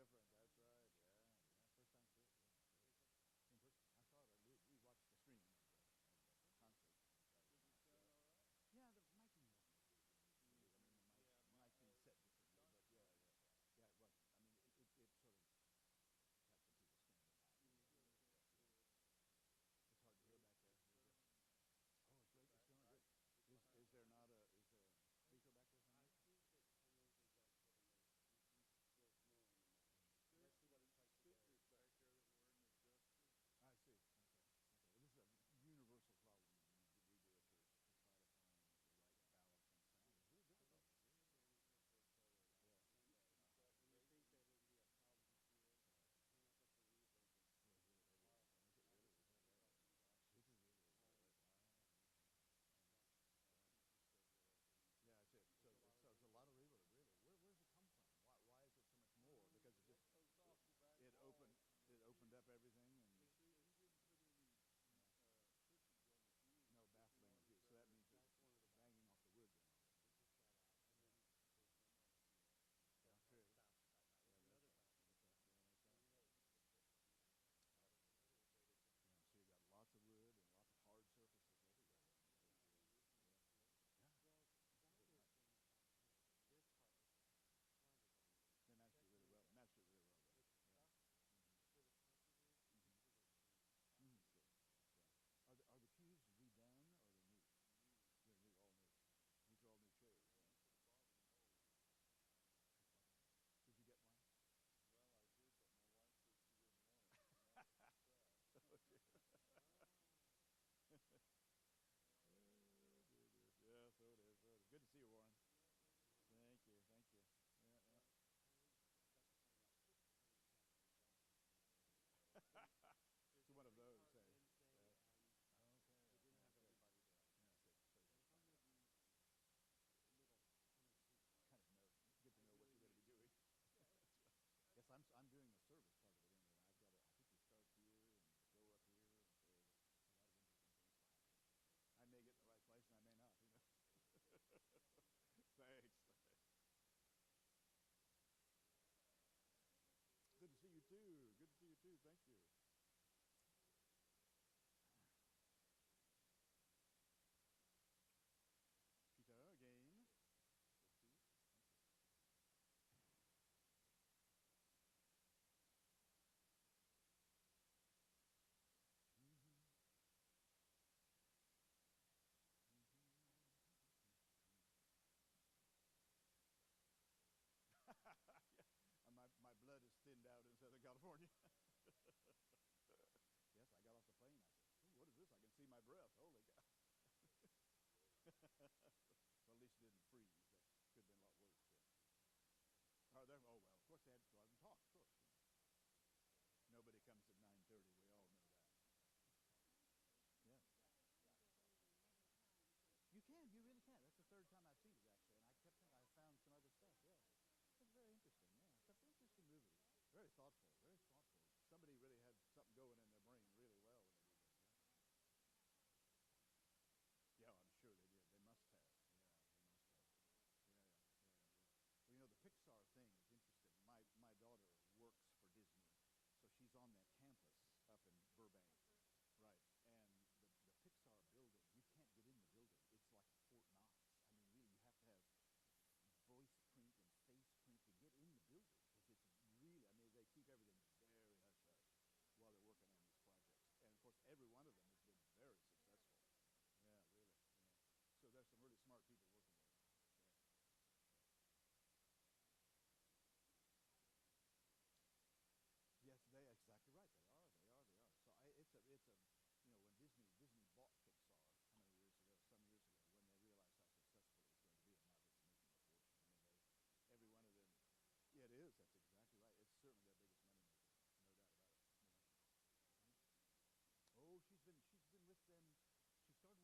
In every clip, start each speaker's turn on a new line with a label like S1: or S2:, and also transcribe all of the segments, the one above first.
S1: different. That's right. Yeah, yeah. First time through. Yeah, in person. I saw it. We watched the stream of the concert.
S2: Did it sound all right?
S1: Yeah, the miking wasn't as good as it used to be. I mean, the mic thing set differently, but yeah, it wasn't. I mean, it sort of had some people standing out. It's hard to hear back there. Oh, it's great. It's going good. Is there not a speaker back there somewhere?
S3: I think that someone's adjusted and there's more in the mic. Let's see what it's like today.
S2: Speakers back there that weren't adjusted.
S1: I see. Okay. Well, this is a universal problem when we do a church to try to find the right balance in sound. It's really difficult.
S3: I was standing here for a solo last Sunday, and you think that it wouldn't be a problem here, and I got the reverb.
S1: Oh, it's really heavy. Is it really? Is that right? This is really right. Wow. Yeah, that's it. So it's a lot of reverb, really. Where's it come from? Why is it so much more? Because it just it opened up everything and.
S2: You see, he didn't put any cushions on the pews.
S1: No baffling on the pews. So that means it's banging off the wood then.
S3: It's just flat out, and then there's no more here.
S1: Yeah, true.
S3: Bounce back out. There's another bounce.
S1: Yeah, so you got lots of wood and lots of hard surfaces everywhere. Yeah.
S3: Well, sound is this part is wonderful.
S1: They matched it really well. Though.
S3: It's stuff for the carpenters.
S1: Good. Yeah. Are the pews redone or are they new? They're new, all new. These are all new chairs. Did you get one?
S2: Well, I did, but my wife said she didn't want it.
S1: Oh, dear. Yeah, so it is. Good to see you, Warren. Thank you. Yeah. It's one of those.
S3: Wednesday, and
S1: okay.
S3: they didn't have everybody there.
S1: Yeah, so
S3: little
S1: kind of know, get to know what you're going to be doing. Yes, I'm doing the service part of it anyway. I think we start here and go up here, and so a lot of interesting things will happen. I may get in the right place and I may not. Who knows? Thanks. Good to see you too. Thank you. Peter again. Good to see you. Thank you. Yeah. My blood is thinned out in Southern California. Yes, I got off the plane. I said, "What is this? I can see my breath. Holy cow." Well, at least it didn't freeze. That could have been a lot worse. Yeah. Oh, well, of course they had to go out and talk, of course. Nobody comes at 9:30. We all know that. Yeah. You can. You really can. That's the third time I've seen it, actually. And I kept thinking I found some other stuff. Yeah. That's very interesting. Yeah. It's an interesting movie. Very thoughtful. Somebody really had something going in their brain really well when they did that. Yeah, I'm sure they did. They must have. Yeah, they must have. Yeah. Well, the Pixar thing is interesting. My daughter works for Disney, so she's on that campus up in Burbank. Right. And the Pixar building, you can't get in the building. It's like Fort Knox. I mean, really, you have to have voice print and face print to get in the building because it's really, I mean, they keep everything very hush-hush while they're working on these projects. And, of course, every one of them has been very successful. Yeah, really. Yeah. So there's some really smart people working there. Yes, they exactly right. They are. So it's a when Disney bought Pixar how many years ago? Some years ago, when they realized how successful it was going to be, and now it's making a fortune. I mean, every one of them. Yeah, it is. That's exactly right. It's certainly their biggest money maker, no doubt about it.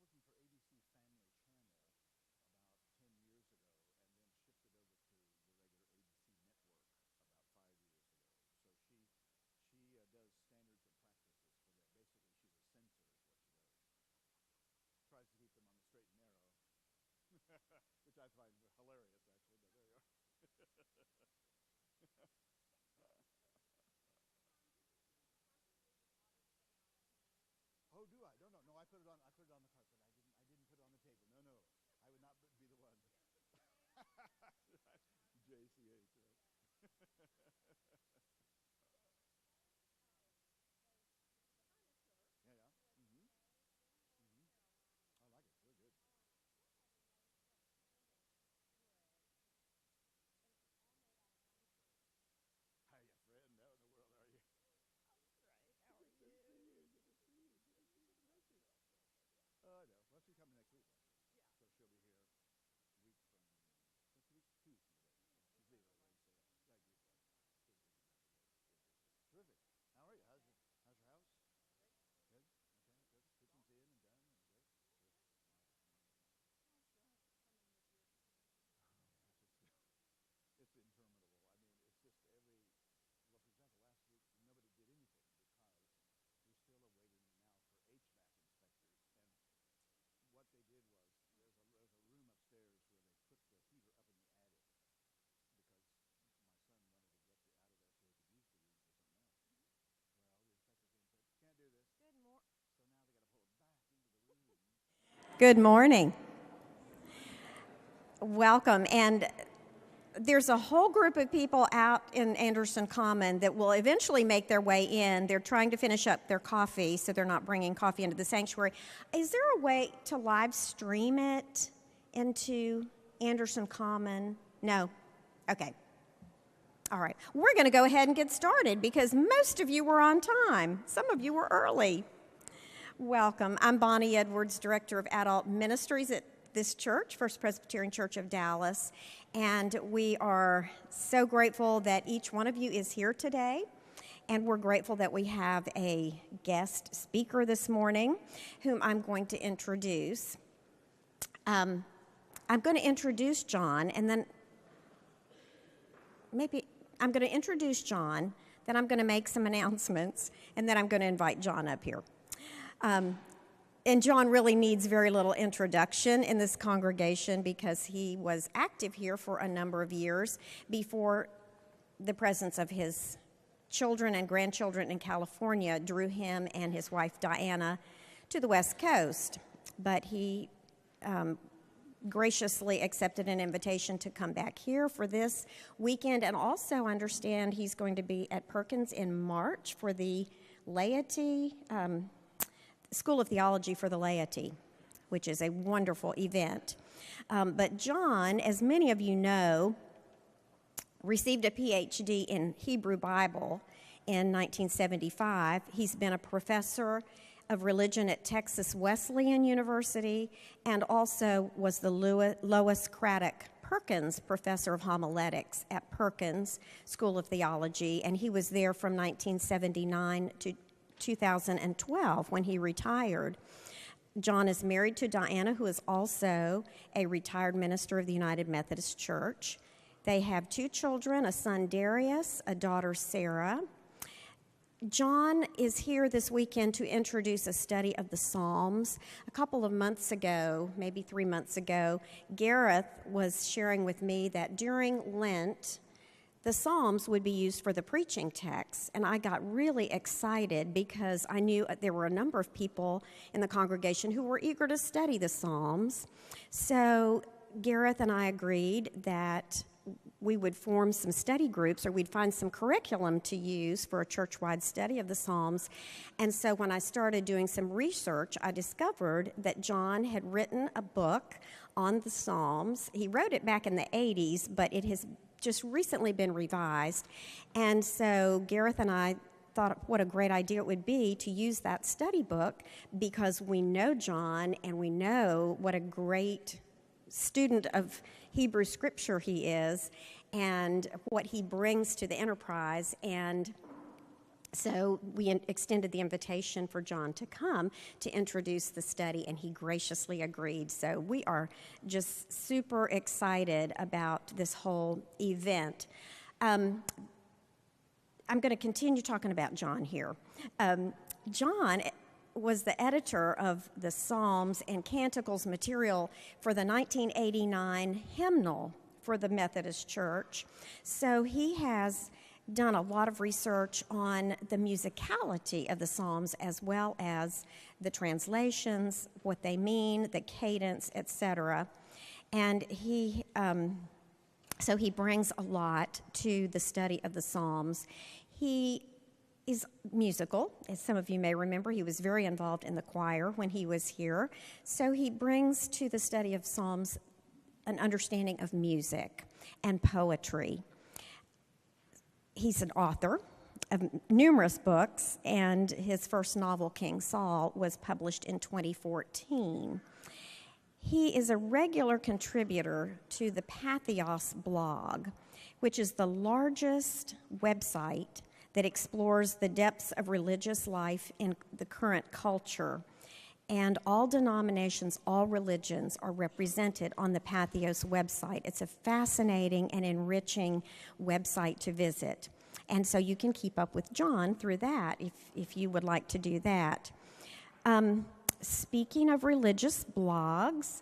S1: Oh, she's been with them. She started working for ABC Family Channel about 10 years ago, and then shifted over to the regular ABC network about 5 years ago. So she does standards and practices for them. Basically, she's a censor is what she does. Tries to keep them on the straight and narrow, which I find hilarious, actually, but there you are.
S4: Good morning. Welcome. And there's a whole group of people out in Anderson Common that will eventually make their way in. They're trying to finish up their coffee, so they're not bringing coffee into the sanctuary. Is there a way to live stream it into Anderson Common? No? Okay. All right. We're going to go ahead and get started because most of you were on time. Some of you were early. Welcome. I'm Bonnie Edwards, Director of Adult Ministries at this church, First Presbyterian Church of Dallas, and we are so grateful that each one of you is here today, and we're grateful that we have a guest speaker this morning whom I'm going to introduce. I'm going to introduce John, and then maybe I'm going to introduce John, then I'm going to make some announcements, and then I'm going to invite John up here. And John really needs very little introduction in this congregation because he was active here for a number of years before the presence of his children and grandchildren in California drew him and his wife Diana to the West Coast. But he graciously accepted an invitation to come back here for this weekend, and also understand he's going to be at Perkins in March for the laity School of Theology for the laity, which is a wonderful event. But John, as many of you know, received a PhD in Hebrew Bible in 1975. He's been a professor of religion at Texas Wesleyan University and also was the Lois Craddock Perkins Professor of Homiletics at Perkins School of Theology, and he was there from 1979 to 2012 when he retired. John is married to Diana, who is also a retired minister of the United Methodist Church. They have 2 children, a son Darius, a daughter Sarah. John is here this weekend to introduce a study of the Psalms. A couple of months ago, maybe 3 months ago, Gareth was sharing with me that during Lent, the Psalms would be used for the preaching text, and I got really excited because I knew there were a number of people in the congregation who were eager to study the Psalms. So Gareth and I agreed that we would form some study groups, or we'd find some curriculum to use for a church-wide study of the Psalms. And so when I started doing some research, I discovered that John had written a book on the Psalms. He wrote it back in the 80s, but it has just recently been revised. And so Gareth and I thought what a great idea it would be to use that study book because we know John and we know what a great student of Hebrew Scripture he is and what he brings to the enterprise. And so we extended the invitation for John to come to introduce the study, and he graciously agreed. So we are just super excited about this whole event. I'm going to continue talking about John here. John was the editor of the Psalms and Canticles material for the 1989 hymnal for the Methodist Church. So he has done a lot of research on the musicality of the Psalms as well as the translations, what they mean, the cadence, etc. And he So he brings a lot to the study of the Psalms. He is musical. As some of you may remember, he was very involved in the choir when he was here. So he brings to the study of Psalms an understanding of music and poetry. He's an author of numerous books, and his first novel, King Saul, was published in 2014. He is a regular contributor to the Patheos blog, which is the largest website that explores the depths of religious life in the current culture. And all denominations, all religions are represented on the Patheos website. It's a fascinating and enriching website to visit. And so you can keep up with John through that if you would like to do that. Speaking of religious blogs,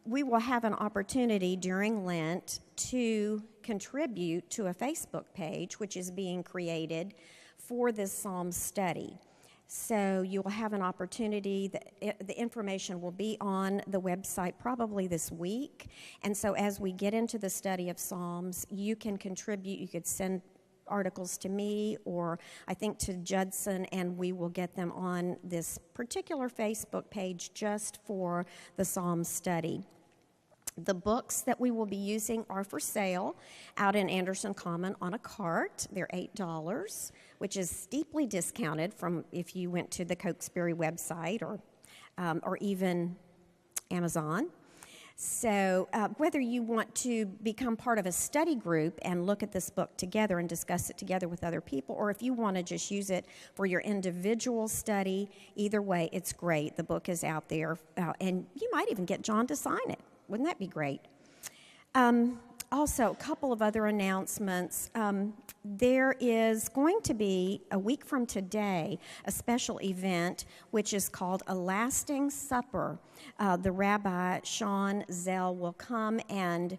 S4: we will have an opportunity during Lent to contribute to a Facebook page, which is being created for this Psalm study. So you will have an opportunity, the information will be on the website probably this week. And so as we get into the study of Psalms, you can contribute, you could send articles to me or I think to Judson, and we will get them on this particular Facebook page just for the Psalm study. The books that we will be using are for sale out in Anderson Common on a cart. They're $8, which is steeply discounted from if you went to the Cokesbury website or even Amazon. So whether you want to become part of a study group and look at this book together and discuss it together with other people, or if you want to just use it for your individual study, either way, it's great. The book is out there, and you might even get John to sign it. Wouldn't that be great? Also, a couple of other announcements. There is going to be, a week from today, a special event which is called A Lasting Supper. The Rabbi Sean Zell will come and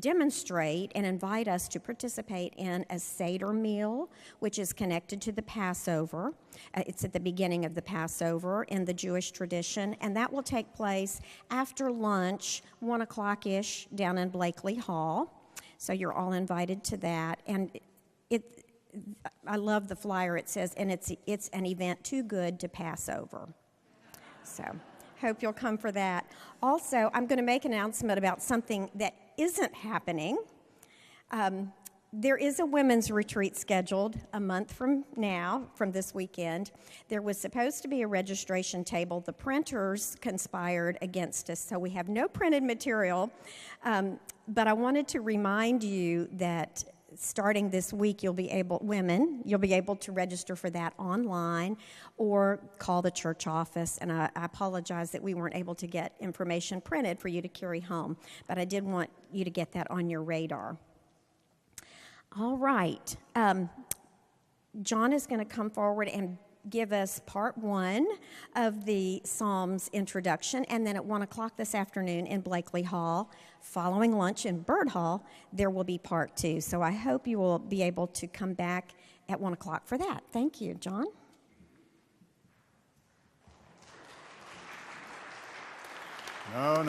S4: demonstrate and invite us to participate in a Seder meal, which is connected to the Passover. It's at the beginning of the Passover in the Jewish tradition, and that will take place after lunch, 1 o'clock-ish, down in Blakely Hall. So you're all invited to that. And I love the flyer. It says, and it's an event too good to pass over. So hope you'll come for that. Also, I'm going to make an announcement about something that isn't happening. There is a women's retreat scheduled a month from now, from this weekend. There was supposed to be a registration table. The printers conspired against us, so we have no printed material. But I wanted to remind you that starting this week, you'll be able to register for that online or call the church office. And I apologize that we weren't able to get information printed for you to carry home, but I did want you to get that on your radar. All right. John is going to come forward and give us part 1 of the Psalms introduction, and then at 1 o'clock this afternoon in Blakely Hall, following lunch in Byrd Hall, there will be part 2. So I hope you will be able to come back at 1 o'clock for that. Thank you, John.
S1: No.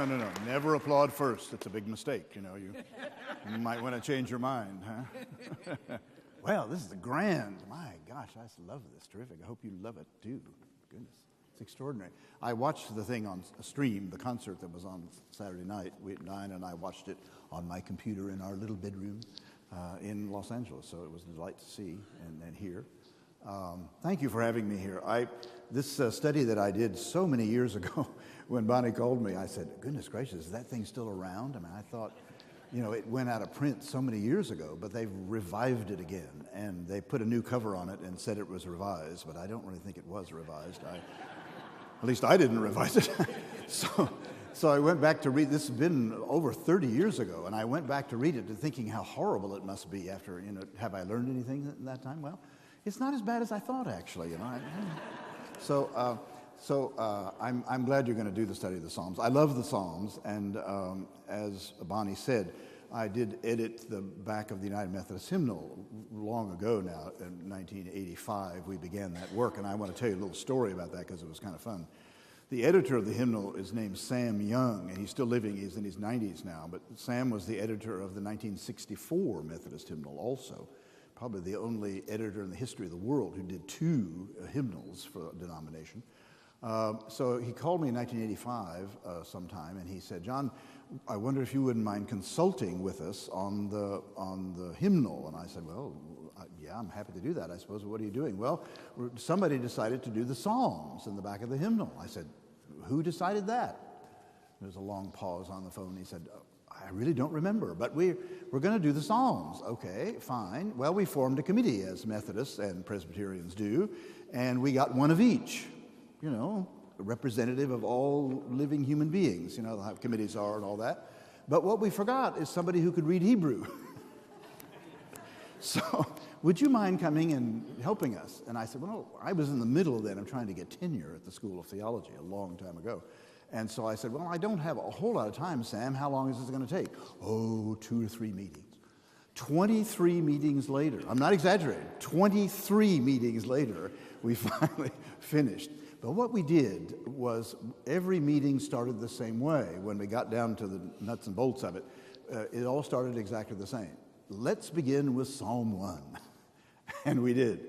S1: Never applaud first. It's a big mistake. You might want to change your mind, huh? Well, this is grand. My gosh, I just love this. Terrific. I hope you love it, too. Goodness, it's extraordinary. I watched the thing on a stream, the concert that was on Saturday night. We at 9, and I watched it on my computer in our little bedroom in Los Angeles. So it was a delight to see and hear. Thank you for having me here. This study that I did so many years ago, when Bonnie called me, I said, goodness gracious, is that thing still around? I mean, I thought, it went out of print so many years ago, but they've revived it again. And they put a new cover on it and said it was revised, but I don't really think it was revised. At least I didn't revise it. So I went back to read. This has been over 30 years ago, and I went back to read it thinking how horrible it must be after, have I learned anything in that time? Well, it's not as bad as I thought, actually, So I'm glad you're going to do the study of the Psalms. I love the Psalms, and as Bonnie said, I did edit the back of the United Methodist Hymnal long ago now. In 1985, we began that work, and I want to tell you a little story about that because it was kind of fun. The editor of the hymnal is named Sam Young, and he's still living. He's in his 90s now. But Sam was the editor of the 1964 Methodist hymnal also. Probably the only editor in the history of the world who did 2 hymnals for a denomination. So he called me in 1985 sometime, and he said, "John, I wonder if you wouldn't mind consulting with us on the hymnal." And I said, "Well, yeah, I'm happy to do that. I suppose, what are you doing?" "Well, somebody decided to do the Psalms in the back of the hymnal." I said, "Who decided that?" There was a long pause on the phone. He said, "I really don't remember, but we're going to do the Psalms." "Okay, fine." Well, we formed a committee, as Methodists and Presbyterians do, and we got one of each, a representative of all living human beings, how committees are and all that. But what we forgot is somebody who could read Hebrew. So, would you mind coming and helping us? And I said, well, I was in the middle then of trying to get tenure at the School of Theology a long time ago. And so I said, well, I don't have a whole lot of time, Sam. How long is this going to take? Oh, 2 or 3 meetings. 23 meetings later, I'm not exaggerating, 23 meetings later, we finally finished. But what we did was every meeting started the same way. When we got down to the nuts and bolts of it, it all started exactly the same. Let's begin with Psalm 1. And we did.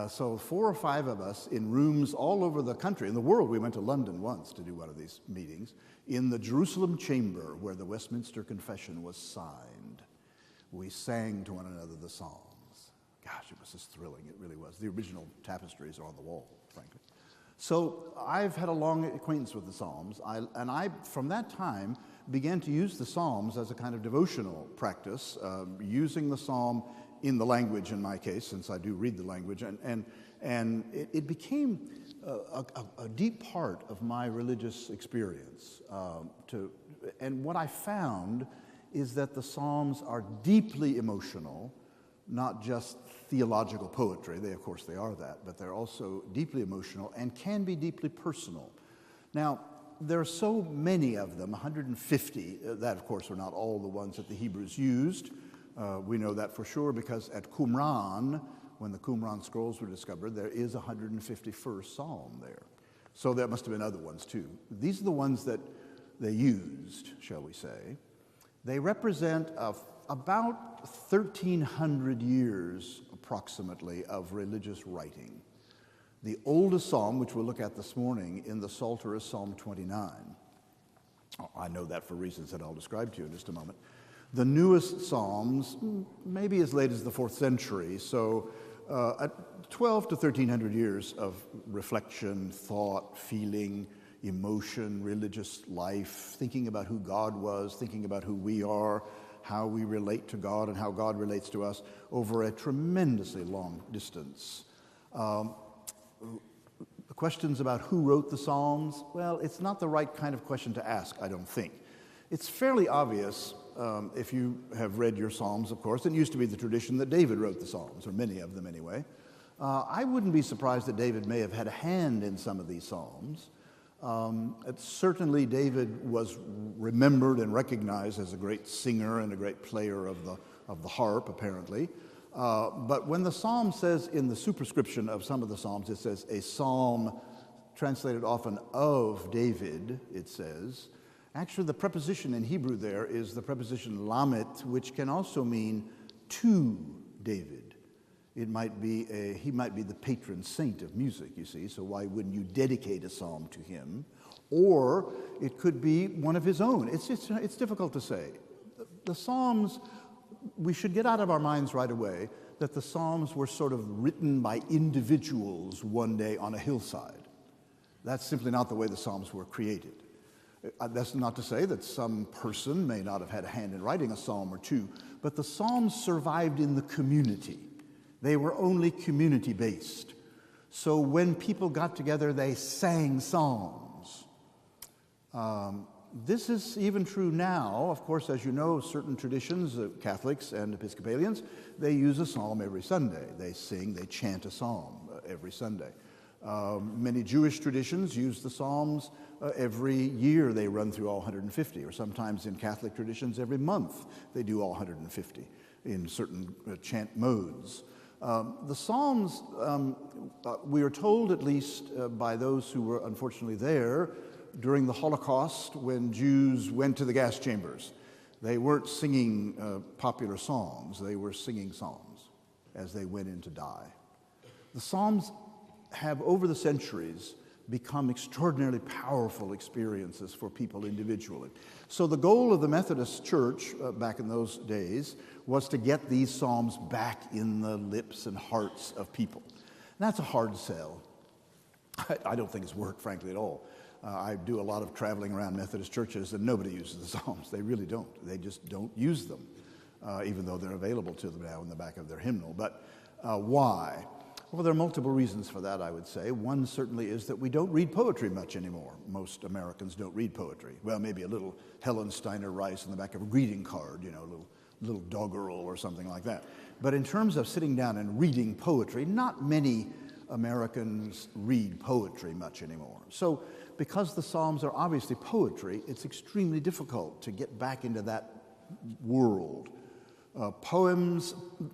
S1: So 4 or 5 of us in rooms all over the country, in the world. We went to London once to do one of these meetings, in the Jerusalem chamber where the Westminster Confession was signed. We sang to one another the Psalms. Gosh, it was just thrilling. It really was. The original tapestries are on the wall, frankly. So I've had a long acquaintance with the Psalms, and I, from that time, began to use the Psalms as a kind of devotional practice, using the Psalm in the language, in my case, since I do read the language, and it became a deep part of my religious experience. And what I found is that the Psalms are deeply emotional, not just theological poetry. Of course, they are that, but they're also deeply emotional and can be deeply personal. Now, there are so many of them, 150. That, of course, are not all the ones that the Hebrews used. We know that for sure because at Qumran, when the Qumran scrolls were discovered, there is a 151st Psalm there. So there must have been other ones too. These are the ones that they used, shall we say. They represent about 1,300 years, approximately, of religious writing. The oldest psalm, which we'll look at this morning in the Psalter, is Psalm 29. I know that for reasons that I'll describe to you in just a moment. The newest psalms, maybe as late as the 4th century, so 12 to 1,300 years of reflection, thought, feeling, emotion, religious life, thinking about who God was, thinking about who we are, how we relate to God and how God relates to us over a tremendously long distance. The questions about who wrote the Psalms, well, it's not the right kind of question to ask, I don't think. It's fairly obvious, if you have read your Psalms, of course. It used to be the tradition that David wrote the Psalms, or many of them anyway. I wouldn't be surprised that David may have had a hand in some of these Psalms. Certainly David was remembered and recognized as a great singer and a great player of the harp, apparently. But when the psalm says in the superscription of some of the psalms, it says a psalm translated often of David, it says. Actually, the preposition in Hebrew there is the preposition lamet, which can also mean to David. It might be he might be the patron saint of music, you see, so why wouldn't you dedicate a psalm to him? Or it could be one of his own. It's difficult to say. The Psalms, we should get out of our minds right away that the Psalms were sort of written by individuals one day on a hillside. That's simply not the way the Psalms were created. That's not to say that some person may not have had a hand in writing a psalm or two, but the Psalms survived in the community. They were only community-based. So when people got together, they sang psalms. This is even true now. Of course, as you know, certain traditions, Catholics and Episcopalians, they use a psalm every Sunday. They chant a psalm every Sunday. Many Jewish traditions use the Psalms every year. They run through all 150, or sometimes in Catholic traditions every month they do all 150 in certain chant modes. The Psalms, we are told, at least by those who were unfortunately there during the Holocaust when Jews went to the gas chambers, they weren't singing popular songs, they were singing psalms as they went in to die. The Psalms have, over the centuries, become extraordinarily powerful experiences for people individually. So the goal of the Methodist Church back in those days was to get these psalms back in the lips and hearts of people. And that's a hard sell. I don't think it's worked, frankly, at all. I do a lot of traveling around Methodist churches, and nobody uses the psalms. They really don't. They just don't use them, even though they're available to them now in the back of their hymnal. But why? Well, there are multiple reasons for that, I would say. One certainly is that we don't read poetry much anymore. Most Americans don't read poetry. Well, maybe a little Helen Steiner Rice in the back of a greeting card, you know, a little doggerel or something like that. But in terms of sitting down and reading poetry, not many Americans read poetry much anymore. So because the Psalms are obviously poetry, it's extremely difficult to get back into that world. The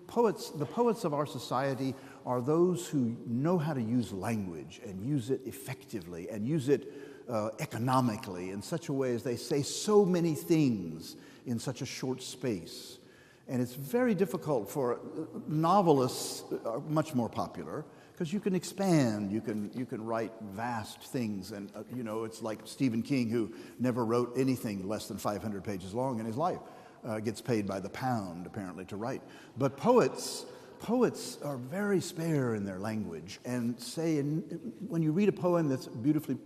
S1: poets of our society are those who know how to use language and use it effectively and use it economically in such a way as they say so many things in such a short space. And it's very difficult for novelists, are much more popular, because you can expand, you can write vast things, and you know, it's like Stephen King, who never wrote anything less than 500 pages long in his life, gets paid by the pound apparently to write. But poets are very spare in their language, and when you read a poem that's beautifully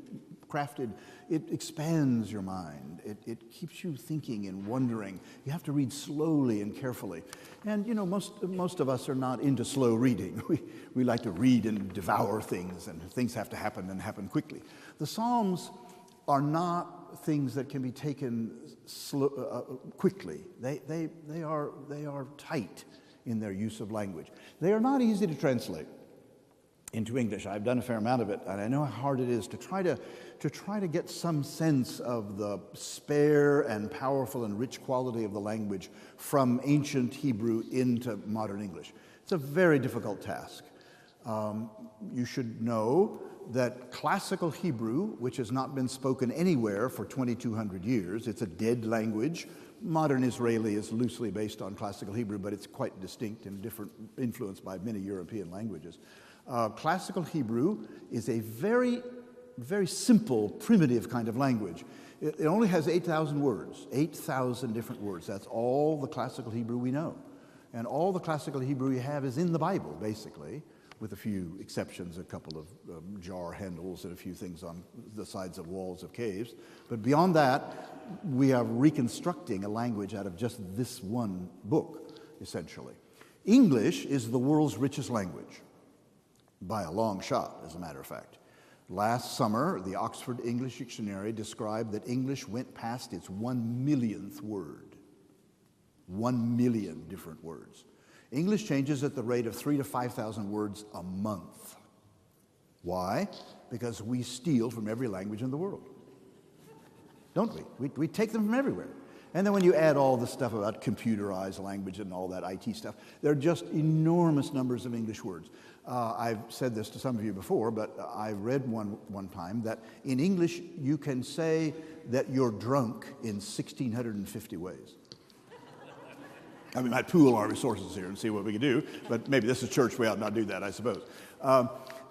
S1: crafted, it expands your mind. It keeps you thinking and wondering. You have to read slowly and carefully. And you know, most of us are not into slow reading. We like to read and devour things, and things have to happen and happen quickly. The Psalms are not things that can be taken quickly. They are tight in their use of language. They are not easy to translate into English. I've done a fair amount of it, and I know how hard it is to try to get some sense of the spare and powerful and rich quality of the language from ancient Hebrew into modern English. It's a very difficult task. You should know that classical Hebrew, which has not been spoken anywhere for 2,200 years, it's a dead language. Modern Israeli is loosely based on classical Hebrew, but it's quite distinct and different, influenced by many European languages. Classical Hebrew is a very, very simple, primitive kind of language. It only has 8,000 words, 8,000 different words. That's all the classical Hebrew we know. And all the classical Hebrew you have is in the Bible, basically, with a few exceptions, a couple of jar handles and a few things on the sides of walls of caves. But beyond that, we are reconstructing a language out of just this one book, essentially. English is the world's richest language, by a long shot, as a matter of fact. Last summer, the Oxford English Dictionary described that English went past its 1 millionth word. 1 million different words. English changes at the rate of 3,000 to 5,000 words a month. Why? Because we steal from every language in the world. Don't we? We take them from everywhere. And then when you add all the stuff about computerized language and all that IT stuff, there are just enormous numbers of English words. I've said this to some of you before, but I read one time that in English you can say that you're drunk in 1,650 ways. I mean, we might pool our resources here and see what we can do, but maybe this is church, we ought not do that, I suppose.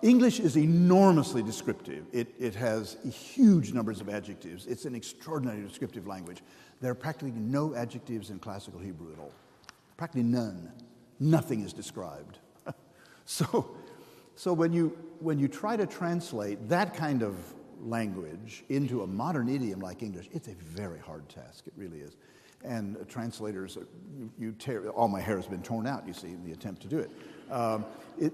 S1: English is enormously descriptive. It has huge numbers of adjectives. It's an extraordinarily descriptive language. There are practically no adjectives in classical Hebrew at all. Practically none. Nothing is described. So when you try to translate that kind of language into a modern idiom like English, it's a very hard task. It really is. And translators, all my hair has been torn out, you see, in the attempt to do it.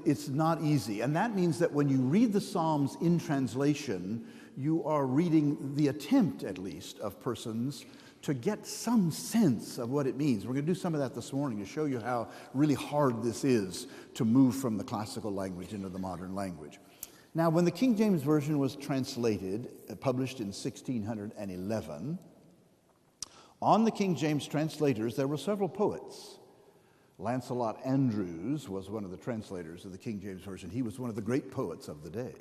S1: It's not easy. And that means that when you read the Psalms in translation, you are reading the attempt, at least, of persons to get some sense of what it means. We're going to do some of that this morning to show you how really hard this is to move from the classical language into the modern language. Now, when the King James Version was translated, published in 1611, on the King James translators, there were several poets, Lancelot Andrewes was one of the translators of the King James Version. He was one of the great poets of the day.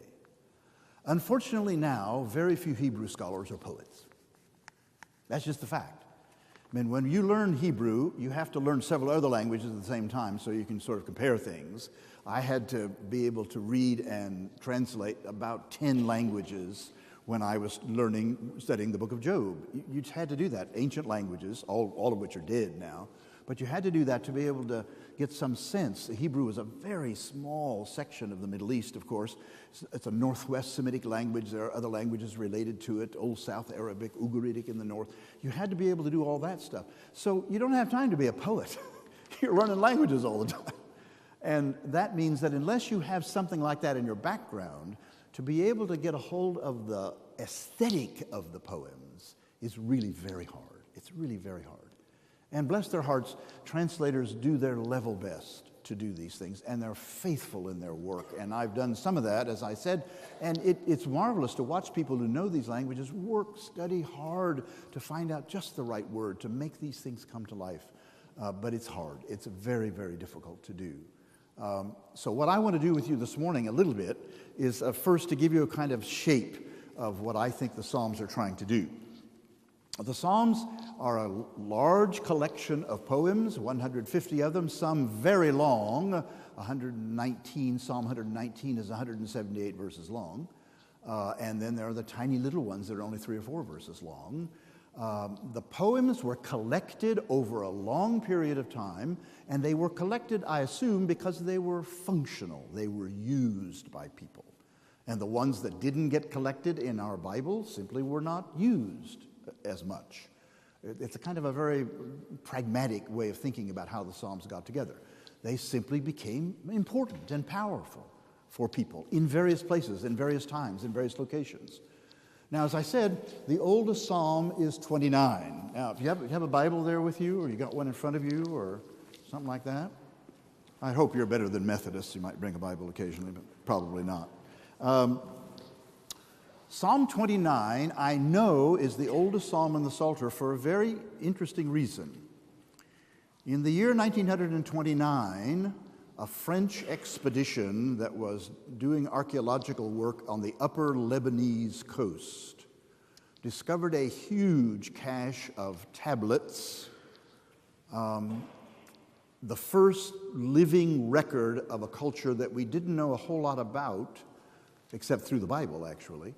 S1: Unfortunately now, very few Hebrew scholars are poets. That's just the fact. I mean, when you learn Hebrew, you have to learn several other languages at the same time so you can sort of compare things. I had to be able to read and translate about 10 languages when I was studying the book of Job. You just had to do that. Ancient languages, all of which are dead now, but you had to do that to be able to get some sense. Hebrew is a very small section of the Middle East, of course. It's a Northwest Semitic language. There are other languages related to it, Old South Arabic, Ugaritic in the north. You had to be able to do all that stuff. So you don't have time to be a poet. You're learning languages all the time. And that means that unless you have something like that in your background, to be able to get a hold of the aesthetic of the poems is really very hard. It's really very hard. And bless their hearts, translators do their level best to do these things, and they're faithful in their work. And I've done some of that, as I said, and it's marvelous to watch people who know these languages study hard to find out just the right word, to make these things come to life. But it's hard. It's very, very difficult to do. So what I want to do with you this morning a little bit is first to give you a kind of shape of what I think the Psalms are trying to do. The Psalms are a large collection of poems, 150 of them, some very long, 119, Psalm 119 is 178 verses long, and then there are the tiny little ones that are only 3 or 4 verses long. The poems were collected over a long period of time, and they were collected, I assume, because they were functional. They were used by people. And the ones that didn't get collected in our Bible simply were not used as much. It's a kind of a very pragmatic way of thinking about how the Psalms got together. They simply became important and powerful for people in various places, in various times, in various locations. Now, as I said, the oldest psalm is 29. Now, if you have a Bible there with you, or you got one in front of you, or something like that, I hope you're better than Methodists. You might bring a Bible occasionally, but probably not. Psalm 29, I know, is the oldest psalm in the Psalter for a very interesting reason. In the year 1929, a French expedition that was doing archaeological work on the upper Lebanese coast discovered a huge cache of tablets, the first living record of a culture that we didn't know a whole lot about, except through the Bible, actually,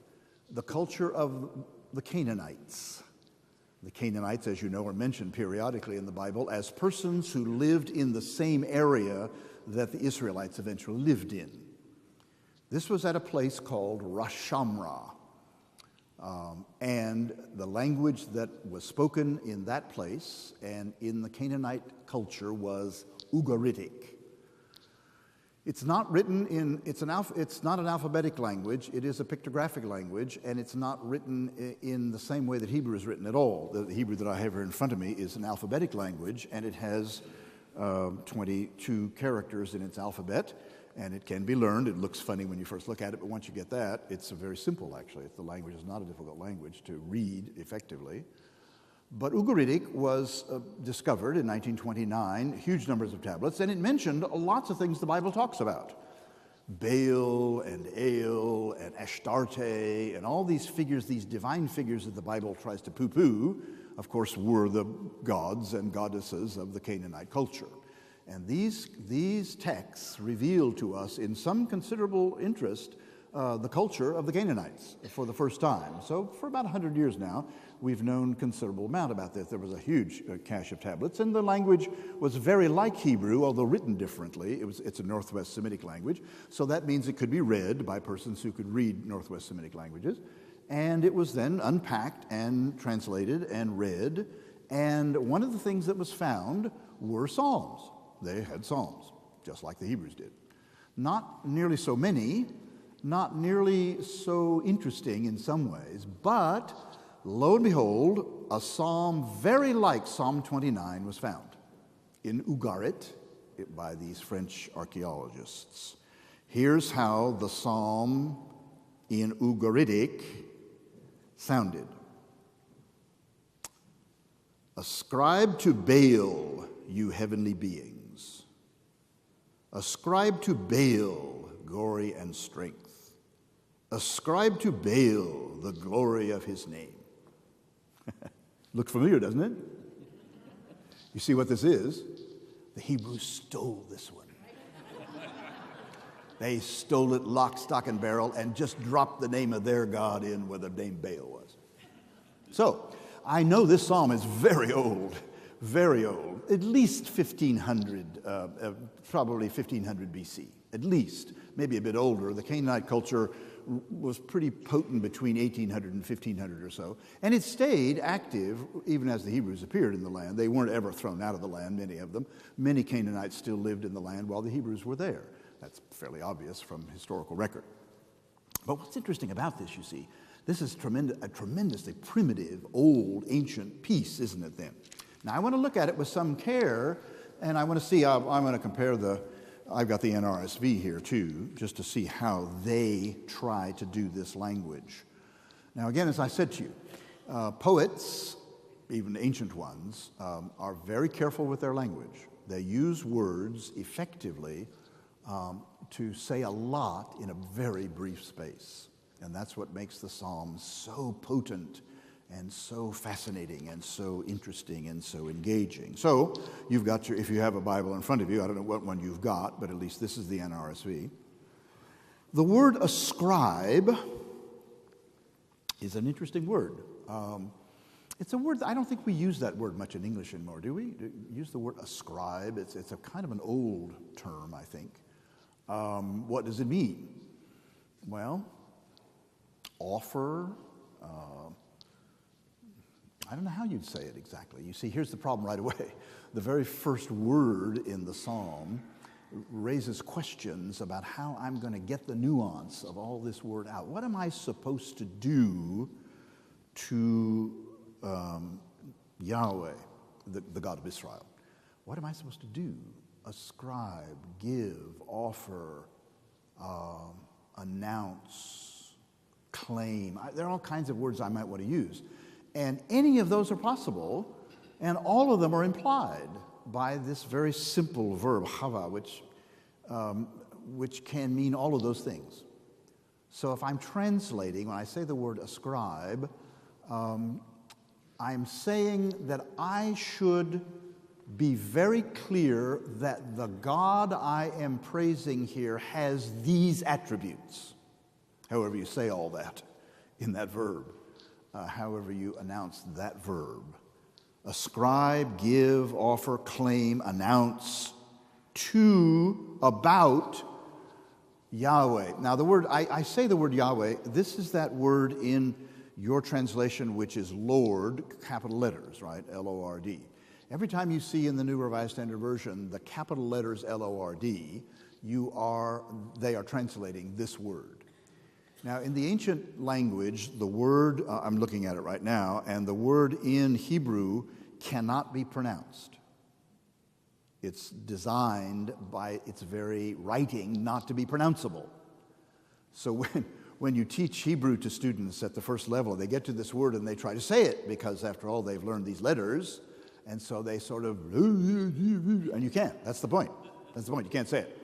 S1: the culture of the Canaanites. The Canaanites, as you know, are mentioned periodically in the Bible as persons who lived in the same area that the Israelites eventually lived in. This was at a place called Rashamra, and the language that was spoken in that place and in the Canaanite culture was Ugaritic. It's not written in, it's not an alphabetic language, it is a pictographic language, and it's not written in the same way that Hebrew is written at all. The Hebrew that I have here in front of me is an alphabetic language, and it has 22 characters in its alphabet, and it can be learned. It looks funny when you first look at it, but once you get that, it's very simple, actually. The language is not a difficult language to read effectively. But Ugaritic was discovered in 1929, huge numbers of tablets, and it mentioned lots of things the Bible talks about. Baal and El and Ashtarte and all these figures, these divine figures that the Bible tries to poo-poo, of course, were the gods and goddesses of the Canaanite culture. And these texts reveal to us in some considerable interest the culture of the Canaanites for the first time. So for about 100 years now, we've known considerable amount about this. There was a huge cache of tablets, and the language was very like Hebrew, although written differently. It's a Northwest Semitic language, so that means it could be read by persons who could read Northwest Semitic languages. And it was then unpacked and translated and read, and one of the things that was found were psalms. They had psalms, just like the Hebrews did. Not nearly so many, not nearly so interesting in some ways, but lo and behold, a psalm very like Psalm 29 was found in Ugarit by these French archaeologists. Here's how the psalm in Ugaritic sounded. Ascribe to Baal, you heavenly beings. Ascribe to Baal glory and strength. Ascribe to Baal the glory of his name. Look familiar, doesn't it? You see what this is? The Hebrews stole this one. They stole it lock, stock, and barrel and just dropped the name of their God in where the name Baal was. So, I know this psalm is very old, at least 1500, probably 1500 BC, at least, maybe a bit older. The Canaanite culture was pretty potent between 1800 and 1500 or so, and it stayed active even as the Hebrews appeared in the land. They weren't ever thrown out of the land, many of them. Many Canaanites still lived in the land while the Hebrews were there. That's fairly obvious from historical record. But what's interesting about this, you see, this is a tremendously primitive, old, ancient piece, isn't it then? Now, I want to look at it with some care, and I want to see, I'm going to compare I've got the NRSV here too, just to see how they try to do this language. Now, again, as I said to you, poets, even ancient ones, are very careful with their language. They use words effectively to say a lot in a very brief space. And that's what makes the Psalms so potent and so fascinating and so interesting and so engaging. So you've got if you have a Bible in front of you, I don't know what one you've got, but at least this is the NRSV. The word ascribe is an interesting word. It's a word, I don't think we use that word much in English anymore, do we? Use the word ascribe. It's a kind of an old term, I think. What does it mean? Well, offer, I don't know how you'd say it exactly. You see, here's the problem right away. The very first word in the psalm raises questions about how I'm going to get the nuance of all this word out. What am I supposed to do to Yahweh, the God of Israel? What am I supposed to do? Ascribe, give, offer, announce, claim. There are all kinds of words I might want to use. And any of those are possible, and all of them are implied by this very simple verb, hava, which can mean all of those things. So if I'm translating, when I say the word ascribe, I'm saying that I should be very clear that the God I am praising here has these attributes, however you say all that in that verb. However you announce that verb. Ascribe, give, offer, claim, announce to, about Yahweh. Now the word, I say the word Yahweh, this is that word in your translation which is Lord, capital letters, right? L-O-R-D. Every time you see in the New Revised Standard Version the capital letters L-O-R-D, they are translating this word. Now, in the ancient language, the word, I'm looking at it right now, and the word in Hebrew cannot be pronounced. It's designed by its very writing not to be pronounceable. So when you teach Hebrew to students at the first level, they get to this word and they try to say it because, after all, they've learned these letters, and so they sort of, and you can't. That's the point. That's the point. You can't say it.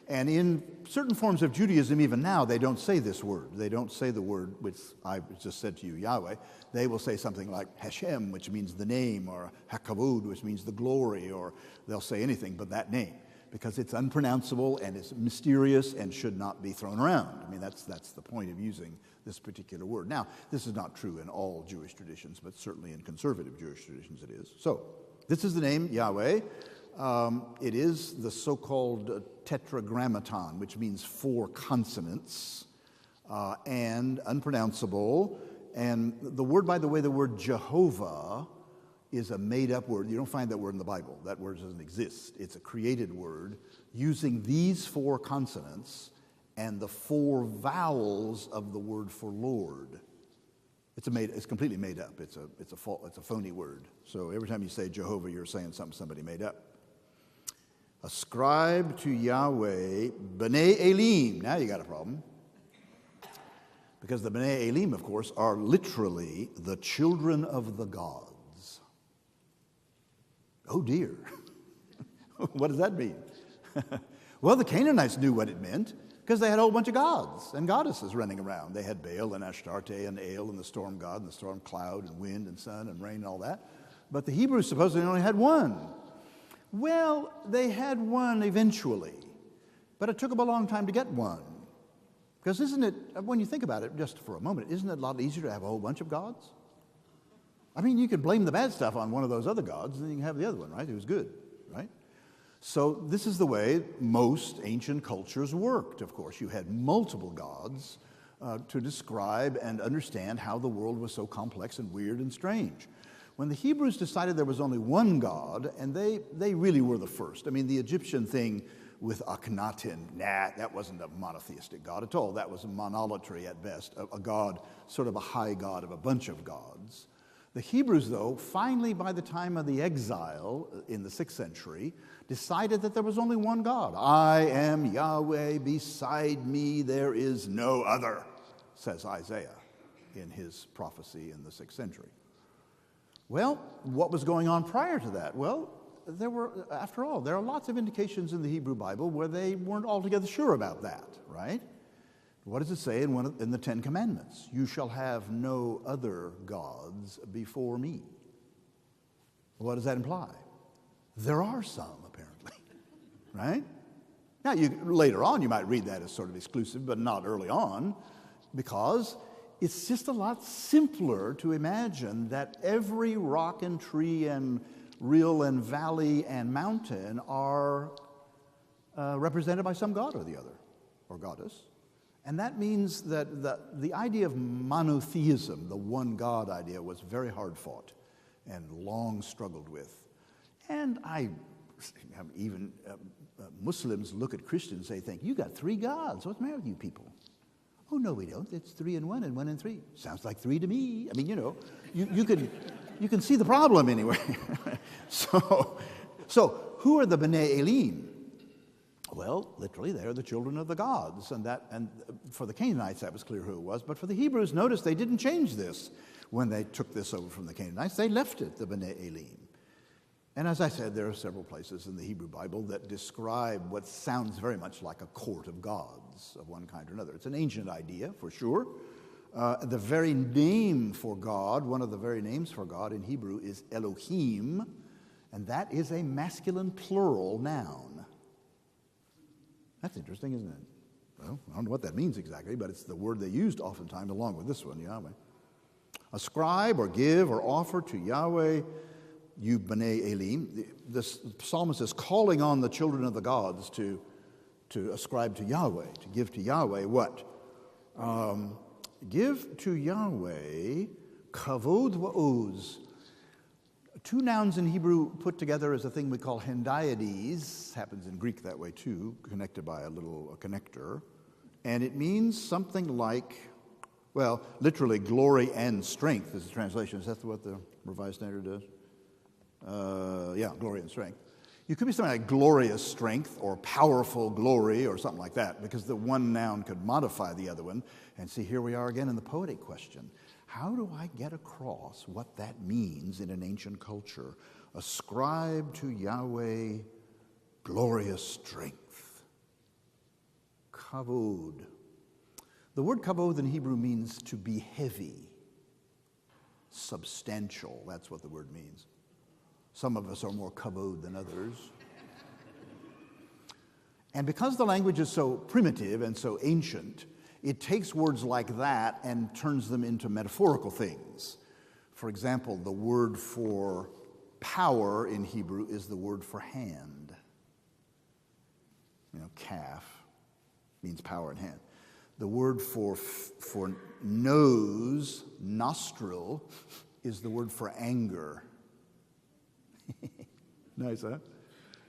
S1: And in certain forms of Judaism, even now, they don't say this word. They don't say the word which I just said to you, Yahweh. They will say something like Hashem, which means the name, or Hakavod, which means the glory, or they'll say anything but that name, because it's unpronounceable and it's mysterious and should not be thrown around. I mean, that's the point of using this particular word. Now, this is not true in all Jewish traditions, but certainly in conservative Jewish traditions it is. So, this is the name, Yahweh. It is the so-called tetragrammaton, which means 4 consonants, and unpronounceable. And the word, by the way, the word Jehovah is a made-up word. You don't find that word in the Bible. That word doesn't exist. It's a created word using these 4 consonants and the 4 vowels of the word for Lord. It's completely made up. It's a phony word. So every time you say Jehovah, you're saying something somebody made up. Ascribe to Yahweh B'nai Elim. Now you got a problem. Because the B'nai Elim, of course, are literally the children of the gods. Oh dear. What does that mean? Well, the Canaanites knew what it meant because they had a whole bunch of gods and goddesses running around. They had Baal and Ashtarte and El and the storm god and the storm cloud and wind and sun and rain and all that. But the Hebrews supposedly only had one. Well, they had one eventually, but it took them a long time to get one. Because isn't it, when you think about it just for a moment, isn't it a lot easier to have a whole bunch of gods? I mean, you could blame the bad stuff on one of those other gods, and then you can have the other one, right? It was good, right? So this is the way most ancient cultures worked, of course. You had multiple gods to describe and understand how the world was so complex and weird and strange. When the Hebrews decided there was only one God, and they really were the first. I mean, the Egyptian thing with Akhenaten, that wasn't a monotheistic God at all. That was a monolatry at best, a god, sort of a high god of a bunch of gods. The Hebrews, though, finally, by the time of the exile in the 6th century, decided that there was only one God. I am Yahweh, beside me there is no other, says Isaiah in his prophecy in the 6th century. Well, what was going on prior to that? Well, after all, there are lots of indications in the Hebrew Bible where they weren't altogether sure about that, right? What does it say in the Ten Commandments? You shall have no other gods before me. What does that imply? There are some, apparently, right? Now, later on, you might read that as sort of exclusive, but not early on, because it's just a lot simpler to imagine that every rock and tree and rill and valley and mountain are represented by some god or the other, or goddess. And that means that the idea of monotheism, the one God idea, was very hard fought and long struggled with. And even Muslims look at Christians and they think, you got 3 gods. What's the matter with you people? Oh, no, we don't. It's 3 in 1 and 1 in 3. Sounds like 3 to me. I mean, you can see the problem anyway. So who are the B'nai Elim? Well, literally, they are the children of the gods, and for the Canaanites, that was clear who it was. But for the Hebrews, notice they didn't change this when they took this over from the Canaanites. They left it, the B'nai Elim. And as I said, there are several places in the Hebrew Bible that describe what sounds very much like a court of gods of one kind or another. It's an ancient idea, for sure. The very name for God, one of the very names for God in Hebrew is Elohim, and that is a masculine plural noun. That's interesting, isn't it? Well, I don't know what that means exactly, but it's the word they used oftentimes along with this one, Yahweh. Ascribe or give or offer to Yahweh, you B'nai Elim. The psalmist is calling on the children of the gods to ascribe to Yahweh, to give to Yahweh what? Give to Yahweh kavod va'oz. 2 nouns in Hebrew put together is a thing we call hendiades. Happens in Greek that way too, connected by a connector. And it means something like, well, literally glory and strength is the translation. Is that what the Revised Standard does? Yeah, glory and strength. You could be something like glorious strength or powerful glory or something like that, because the one noun could modify the other one. And see, here we are again in the poetic question. How do I get across what that means in an ancient culture? Ascribe to Yahweh glorious strength. Kavod. The word kavod in Hebrew means to be heavy, substantial. That's what the word means. Some of us are more kavod than others. And because the language is so primitive and so ancient, it takes words like that and turns them into metaphorical things. For example, the word for power in Hebrew is the word for hand. Calf means power in hand. The word for nose, nostril, is the word for anger. Nice, huh?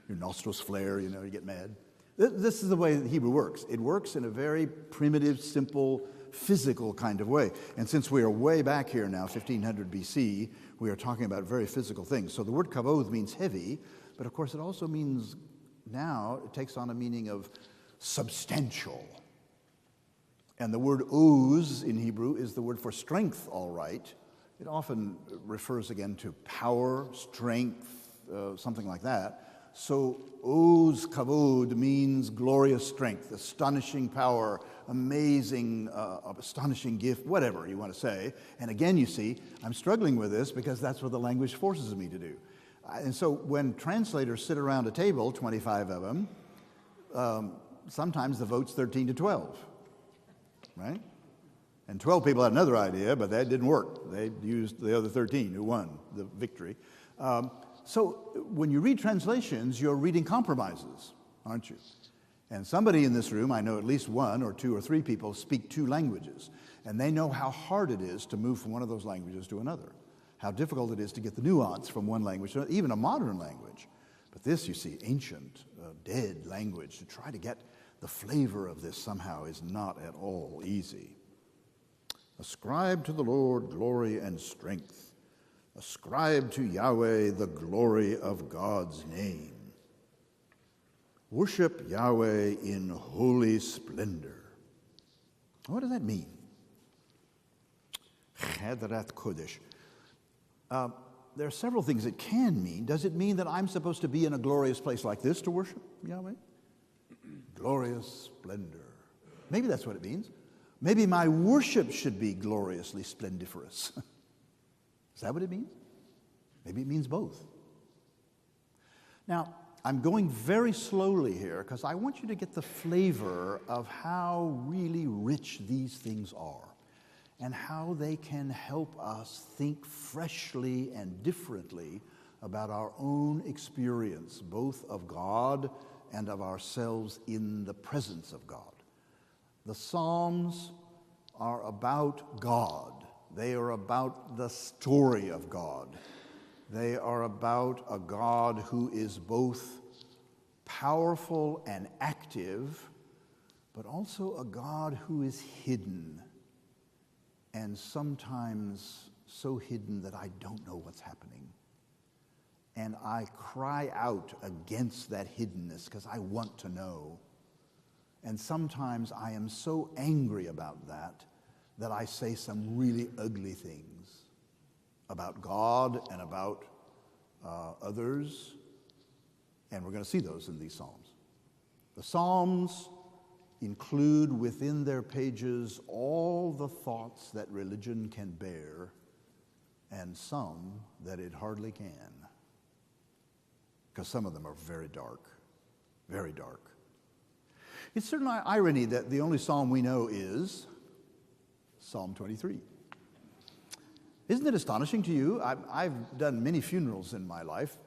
S1: Your nostrils flare, you get mad. This is the way that Hebrew works. It works in a very primitive, simple, physical kind of way. And since we are way back here now, 1500 BC, we are talking about very physical things. So the word kavod means heavy, but of course it also means now, it takes on a meaning of substantial. And the word oz in Hebrew is the word for strength, all right. It often refers again to power, strength, something like that. So Oz Kavod means glorious strength, astonishing power, amazing, astonishing gift, whatever you want to say. And again, you see, I'm struggling with this because that's what the language forces me to do. And so when translators sit around a table, 25 of them, sometimes the vote's 13-12, right? And 12 people had another idea, but that didn't work. They used the other 13 who won the victory. So when you read translations, you're reading compromises, aren't you? And somebody in this room, I know at least one or two or three people speak two languages, and they know how hard it is to move from one of those languages to another, how difficult it is to get the nuance from one language to even a modern language. But this, you see, ancient, dead language, to try to get the flavor of this somehow is not at all easy. Ascribe to the Lord glory and strength. Ascribe to Yahweh the glory of God's name. Worship Yahweh in holy splendor. What does that mean? Chedrat Kodesh. There are several things it can mean. Does it mean that I'm supposed to be in a glorious place like this to worship Yahweh? Glorious splendor. Maybe that's what it means. Maybe my worship should be gloriously splendiferous. Is that what it means? Maybe it means both. Now, I'm going very slowly here because I want you to get the flavor of how really rich these things are and how they can help us think freshly and differently about our own experience, both of God and of ourselves in the presence of God. The Psalms are about God. They are about the story of God. They are about a God who is both powerful and active, but also a God who is hidden, and sometimes so hidden that I don't know what's happening. And I cry out against that hiddenness because I want to know. And sometimes I am so angry about that I say some really ugly things about God and about others. And we're going to see those in these Psalms. The Psalms include within their pages all the thoughts that religion can bear and some that it hardly can. Because some of them are very dark, very dark. It's certainly irony that the only psalm we know is Psalm 23. Isn't it astonishing to you? I've done many funerals in my life,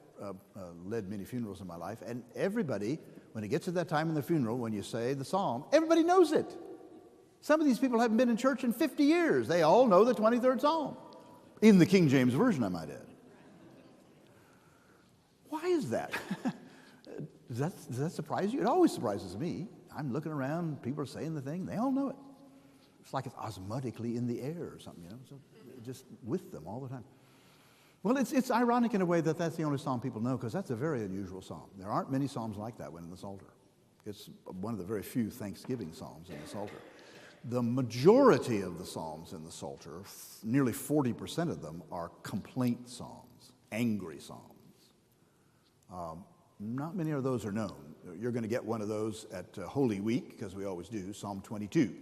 S1: led many funerals in my life, and everybody, when it gets to that time in the funeral, when you say the psalm, everybody knows it. Some of these people haven't been in church in 50 years. They all know the 23rd Psalm, in the King James Version, I might add. Why is that? Does that surprise you? It always surprises me. I'm looking around, people are saying the thing, they all know it. It's like it's osmotically in the air or something, so just with them all the time. Well, it's ironic in a way that that's the only psalm people know, because that's a very unusual psalm. There aren't many psalms like that one in the Psalter. It's one of the very few Thanksgiving psalms in the Psalter. The majority of the psalms in the Psalter, nearly 40% of them, are complaint psalms, angry psalms. Not many of those are known. You're going to get one of those at Holy Week, because we always do, Psalm 22.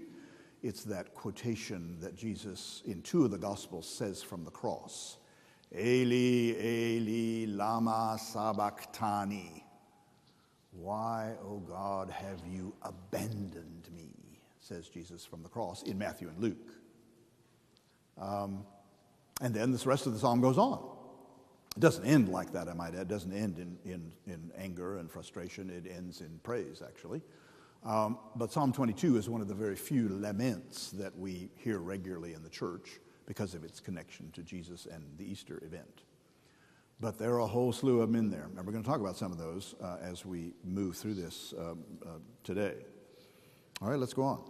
S1: It's that quotation that Jesus, in two of the Gospels, says from the cross. Eli, Eli, lama sabachthani. Why, O God, have you abandoned me? Says Jesus from the cross in Matthew and Luke. And then this rest of the psalm goes on. It doesn't end like that, I might add. It doesn't end in anger and frustration. It ends in praise, actually. But Psalm 22 is one of the very few laments that we hear regularly in the church because of its connection to Jesus and the Easter event. But there are a whole slew of them in there, and we're going to talk about some of those as we move through this today. All right, let's go on.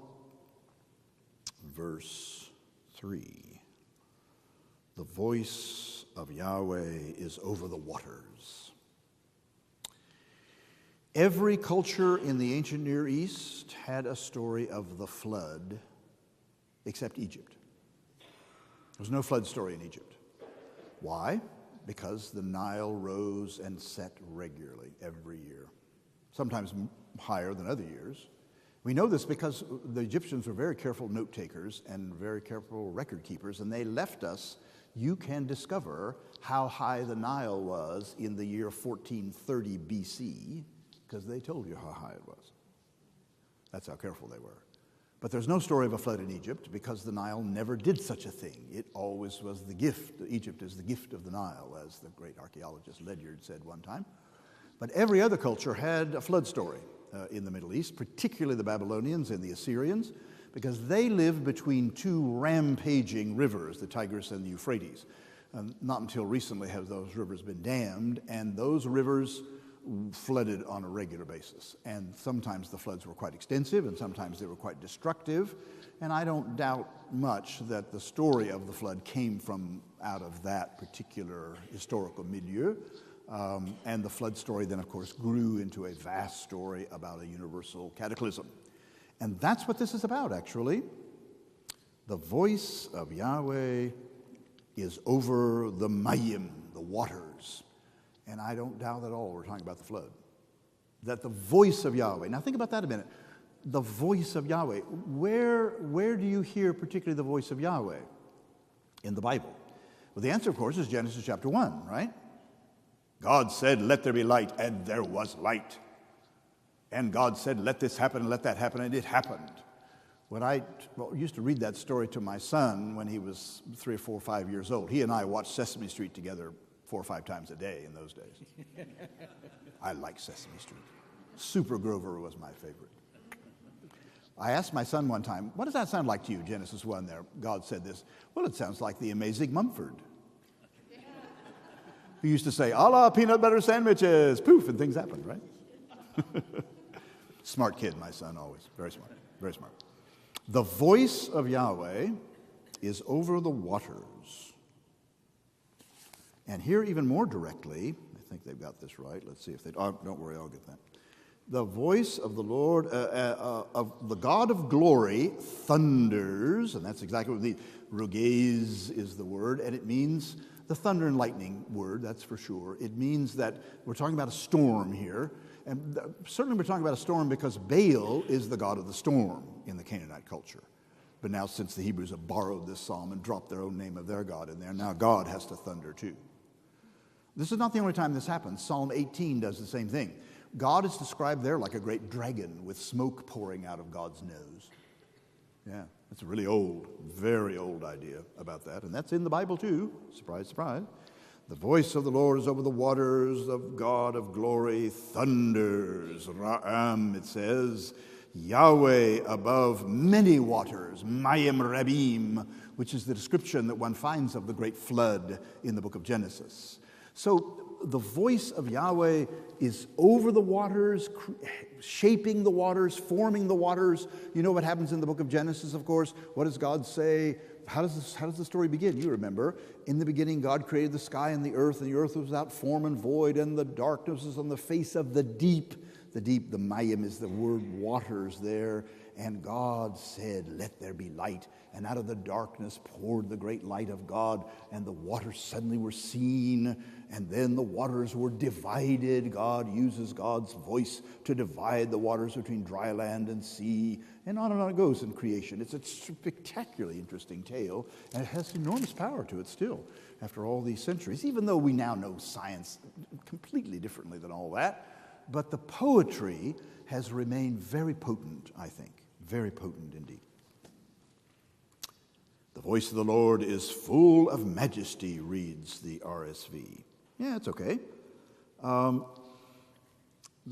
S1: Verse 3. The voice of Yahweh is over the waters. Every culture in the ancient Near East had a story of the flood, except Egypt. There was no flood story in Egypt. Why? Because the Nile rose and set regularly every year, sometimes higher than other years. We know this because the Egyptians were very careful note takers and very careful record keepers, and they left us, you can discover how high the Nile was in the year 1430 BC, because they told you how high it was. That's how careful they were. But there's no story of a flood in Egypt because the Nile never did such a thing. It always was the gift. Egypt is the gift of the Nile, as the great archaeologist Ledyard said one time. But every other culture had a flood story in the Middle East, particularly the Babylonians and the Assyrians, because they lived between two rampaging rivers, the Tigris and the Euphrates. Not until recently have those rivers been dammed, and those rivers flooded on a regular basis. And sometimes the floods were quite extensive, and sometimes they were quite destructive. And I don't doubt much that the story of the flood came from out of that particular historical milieu. And the flood story then, of course, grew into a vast story about a universal cataclysm. And that's what this is about, actually. The voice of Yahweh is over the mayim, the waters. And I don't doubt at all we're talking about the flood. That the voice of Yahweh. Now think about that a minute. The voice of Yahweh. Where do you hear particularly the voice of Yahweh in the Bible? Well, the answer, of course, is Genesis chapter 1, right? God said, "Let there be light," and there was light. And God said, "Let this happen and let that happen," and it happened. When I used to read that story to my son when he was 3 or 4 or 5 years old. He and I watched Sesame Street together 4 or 5 times a day in those days. I like Sesame Street. Super Grover was my favorite. I asked my son one time, "What does that sound like to you, Genesis 1 there?" God said this. "Well, it sounds like the Amazing Mumford." Who used to say, "A la peanut butter sandwiches," poof, and things happened, right? Smart kid, my son, always. Very smart, very smart. The voice of Yahweh is over the waters. And here even more directly, I think they've got this right. Let's see if they, oh, don't worry, I'll get that. The voice of the Lord, of the God of glory, thunders, and that's exactly what the rugez is the word, and it means the thunder and lightning word, that's for sure. It means that we're talking about a storm here, and certainly we're talking about a storm because Baal is the god of the storm in the Canaanite culture. But now since the Hebrews have borrowed this psalm and dropped their own name of their god in there, now God has to thunder too. This is not the only time this happens. Psalm 18 does the same thing. God is described there like a great dragon with smoke pouring out of God's nose. Yeah, that's a really old, very old idea about that. And that's in the Bible too. Surprise, surprise. The voice of the Lord is over the waters, of God of glory thunders. Ra'am, it says, Yahweh above many waters, Mayim Rabim, which is the description that one finds of the great flood in the book of Genesis. So the voice of Yahweh is over the waters, shaping the waters, forming the waters. You know what happens in the book of Genesis, of course. What does God say? How does the story begin? You remember, in the beginning God created the sky and the earth was without form and void, and the darkness was on the face of the deep. The deep, the mayim is the word waters there. And God said, "Let there be light." And out of the darkness poured the great light of God, and the waters suddenly were seen, and then the waters were divided. God uses God's voice to divide the waters between dry land and sea, and on it goes in creation. It's a spectacularly interesting tale, and it has enormous power to it still, after all these centuries, even though we now know science completely differently than all that. But the poetry has remained very potent, I think. Very potent indeed. The voice of the Lord is full of majesty, reads the RSV. Yeah, it's okay. The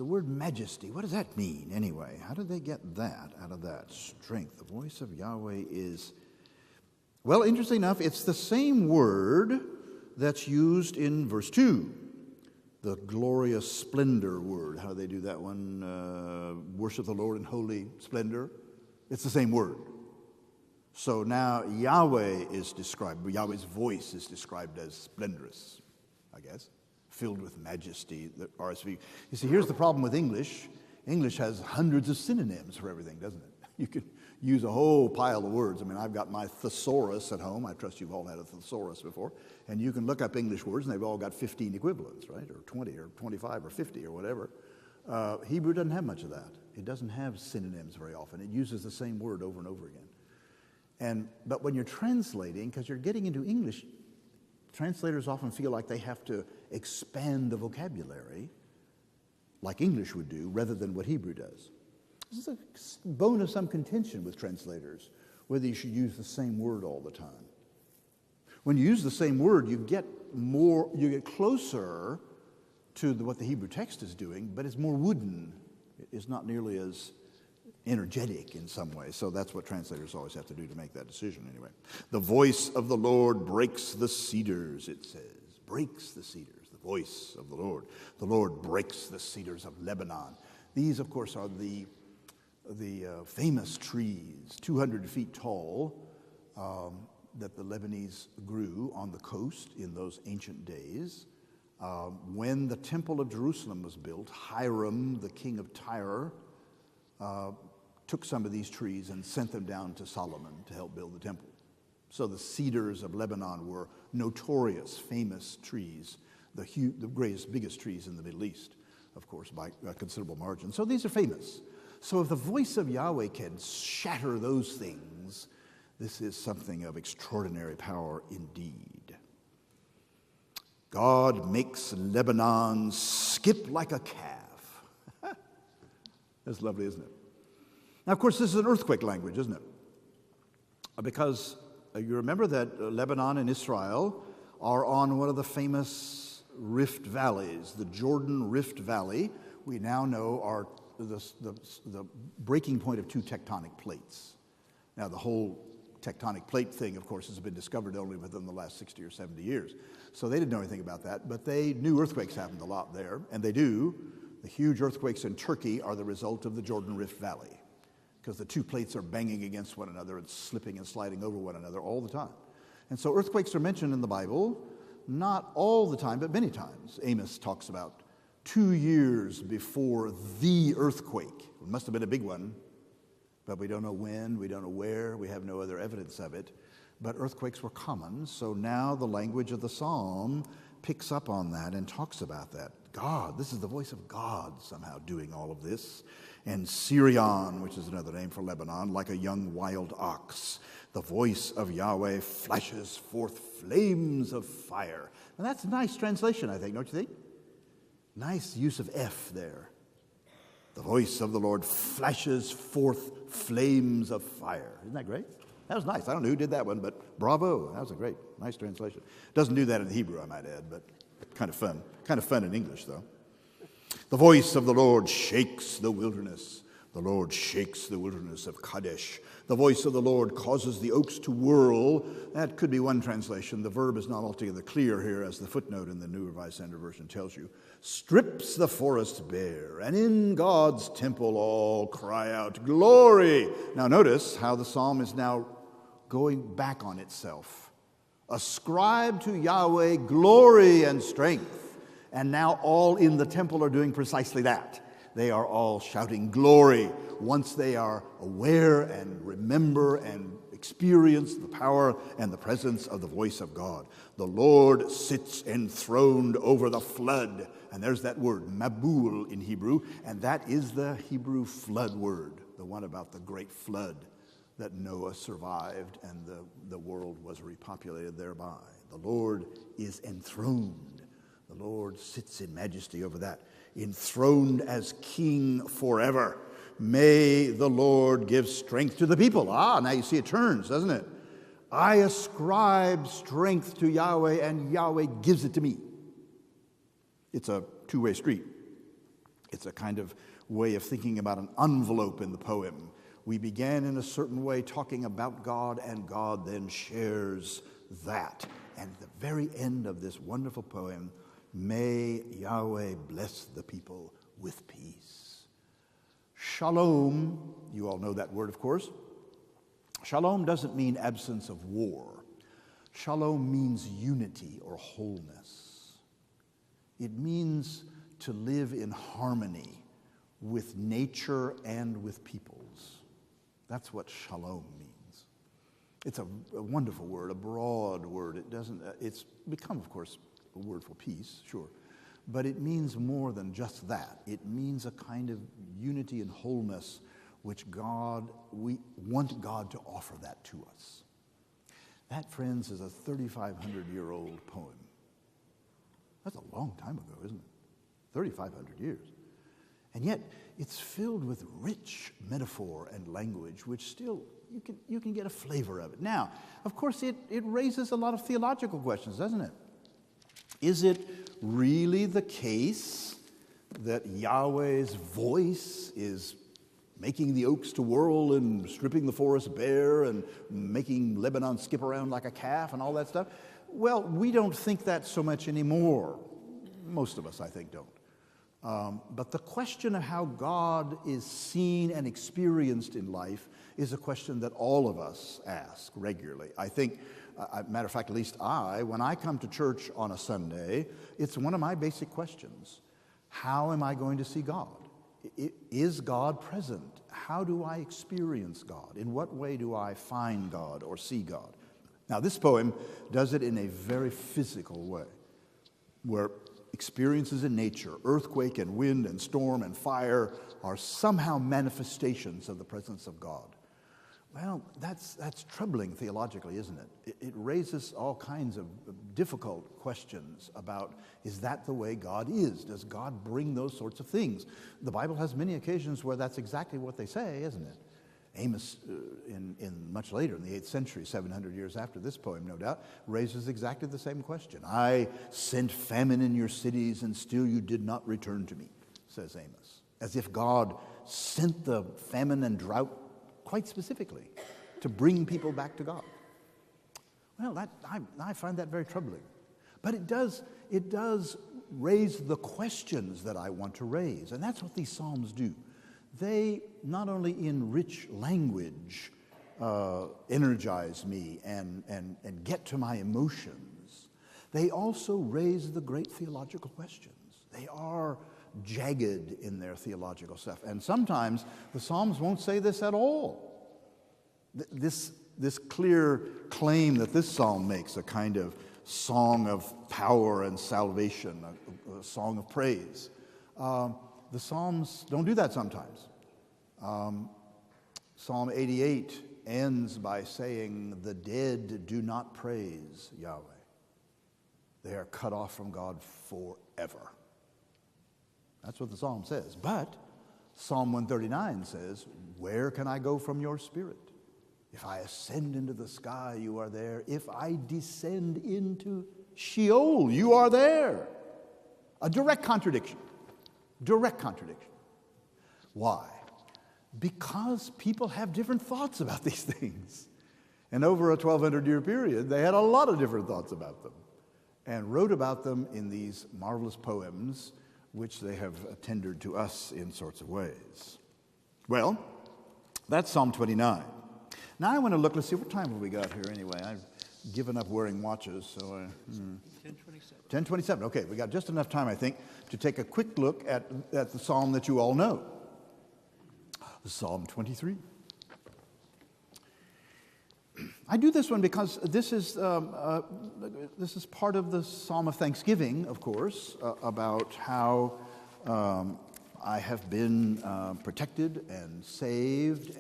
S1: word majesty, what does that mean anyway? How did they get that out of that? Strength. The voice of Yahweh is, well, interesting enough, it's the same word that's used in verse 2. The glorious splendor word. How do they do that one? Worship the Lord in holy splendor. It's the same word. So now Yahweh is described, Yahweh's voice is described as splendorous, I guess, filled with majesty, the RSV. You see, here's the problem with English. English has hundreds of synonyms for everything, doesn't it? use a whole pile of words. I mean, I've got my thesaurus at home. I trust you've all had a thesaurus before. And you can look up English words, and they've all got 15 equivalents, right? Or 20 or 25 or 50 or whatever. Hebrew doesn't have much of that. It doesn't have synonyms very often. It uses the same word over and over again. But when you're translating, because you're getting into English, translators often feel like they have to expand the vocabulary like English would do rather than what Hebrew does. This is a bone of some contention with translators, whether you should use the same word all the time. When you use the same word, you get closer to what the Hebrew text is doing, but it's more wooden. It's not nearly as energetic in some way. So that's what translators always have to do to make that decision anyway. The voice of the Lord breaks the cedars, it says. Breaks the cedars, the voice of the Lord. The Lord breaks the cedars of Lebanon. These, of course, are the famous trees, 200 feet tall, that the Lebanese grew on the coast in those ancient days. When the Temple of Jerusalem was built, Hiram, the king of Tyre, took some of these trees and sent them down to Solomon to help build the temple. So the cedars of Lebanon were notorious, famous trees, the greatest, biggest trees in the Middle East, of course, by a considerable margin. So these are famous. So if the voice of Yahweh can shatter those things, this is something of extraordinary power indeed. God makes Lebanon skip like a calf. That's lovely, isn't it? Now, of course, this is an earthquake language, isn't it? Because you remember that Lebanon and Israel are on one of the famous rift valleys, the Jordan Rift Valley. We now know are the breaking point of two tectonic plates. Now, the whole tectonic plate thing, of course, has been discovered only within the last 60 or 70 years. So they didn't know anything about that, but they knew earthquakes happened a lot there, and they do. The huge earthquakes in Turkey are the result of the Jordan Rift Valley, because the two plates are banging against one another and slipping and sliding over one another all the time. And so earthquakes are mentioned in the Bible, not all the time, but many times. Amos talks about 2 years before the earthquake. It must have been a big one, but we don't know when, we don't know where, we have no other evidence of it. But earthquakes were common, so now the language of the psalm picks up on that and talks about that. God, this is the voice of God somehow doing all of this. And Sirion, which is another name for Lebanon, like a young wild ox, the voice of Yahweh flashes forth flames of fire. And that's a nice translation, I think, don't you think? Nice use of F there. The voice of the Lord flashes forth flames of fire. Isn't that great? That was nice. I don't know who did that one, but bravo. That was a great, nice translation. Doesn't do that in Hebrew, I might add, but kind of fun. Kind of fun in English, though. The voice of the Lord shakes the wilderness. The Lord shakes the wilderness of Kadesh. The voice of the Lord causes the oaks to whirl. That could be one translation. The verb is not altogether clear here, as the footnote in the New Revised Standard Version tells you. Strips the forest bare, and in God's temple all cry out, glory. Now notice how the psalm is now going back on itself. Ascribe to Yahweh glory and strength. And now all in the temple are doing precisely that. They are all shouting glory once they are aware and remember and experience the power and the presence of the voice of God. The Lord sits enthroned over the flood. And there's that word, Mabul in Hebrew, and that is the Hebrew flood word, the one about the great flood that Noah survived and the world was repopulated thereby. The Lord is enthroned. The Lord sits in majesty over that, enthroned as king forever. May the Lord give strength to the people. Now you see it turns, doesn't it? I ascribe strength to Yahweh, and Yahweh gives it to me. It's a two-way street. It's a kind of way of thinking about an envelope in the poem. We began in a certain way talking about God, and God then shares that. And at the very end of this wonderful poem, may Yahweh bless the people with peace. Shalom, you all know that word, of course. Shalom doesn't mean absence of war. Shalom means unity or wholeness. It means to live in harmony with nature and with peoples. That's what shalom means. It's a wonderful word, a broad word. It's become, of course, a word for peace, sure. But it means more than just that. It means a kind of unity and wholeness which we want God to offer that to us. That, friends, is a 3,500-year-old poem. That's a long time ago, isn't it? 3,500 years. And yet, it's filled with rich metaphor and language, which still, you can get a flavor of it. Now, of course, it raises a lot of theological questions, doesn't it? Is it really the case that Yahweh's voice is making the oaks to whirl and stripping the forest bare and making Lebanon skip around like a calf and all that stuff? Well, we don't think that so much anymore. Most of us, I think, don't. But the question of how God is seen and experienced in life is a question that all of us ask regularly. I think, matter of fact, at least when I come to church on a Sunday, it's one of my basic questions. How am I going to see God? Is God present? How do I experience God? In what way do I find God or see God? Now, this poem does it in a very physical way, where experiences in nature, earthquake and wind and storm and fire, are somehow manifestations of the presence of God. Well, that's troubling theologically, isn't it? It raises all kinds of difficult questions about, is that the way God is? Does God bring those sorts of things? The Bible has many occasions where that's exactly what they say, isn't it? Amos, in much later, in the 8th century, 700 years after this poem, no doubt, raises exactly the same question. I sent famine in your cities, and still you did not return to me, says Amos. As if God sent the famine and drought quite specifically to bring people back to God. Well, I find that very troubling. But it does raise the questions that I want to raise, and that's what these Psalms do. They not only in rich language energize me and get to my emotions, they also raise the great theological questions. They are jagged in their theological stuff. And sometimes the Psalms won't say this at all. This clear claim that this psalm makes, a kind of song of power and salvation, a song of praise. The Psalms don't do that sometimes. Psalm 88 ends by saying, the dead do not praise Yahweh. They are cut off from God forever. That's what the psalm says. But Psalm 139 says, where can I go from your spirit? If I ascend into the sky, you are there. If I descend into Sheol, you are there. A direct contradiction. Direct contradiction. Why? Because people have different thoughts about these things. And over a 1,200-year period, they had a lot of different thoughts about them and wrote about them in these marvelous poems, which they have tendered to us in sorts of ways. Well, that's Psalm 29. Now I want to look, let's see, what time have we got here anyway? I've given up wearing watches, so 10:27. 10:27, okay, we got just enough time, I think, to take a quick look at the psalm that you all know. Psalm 23. I do this one because this is part of the Psalm of Thanksgiving, of course, about how I have been protected and saved,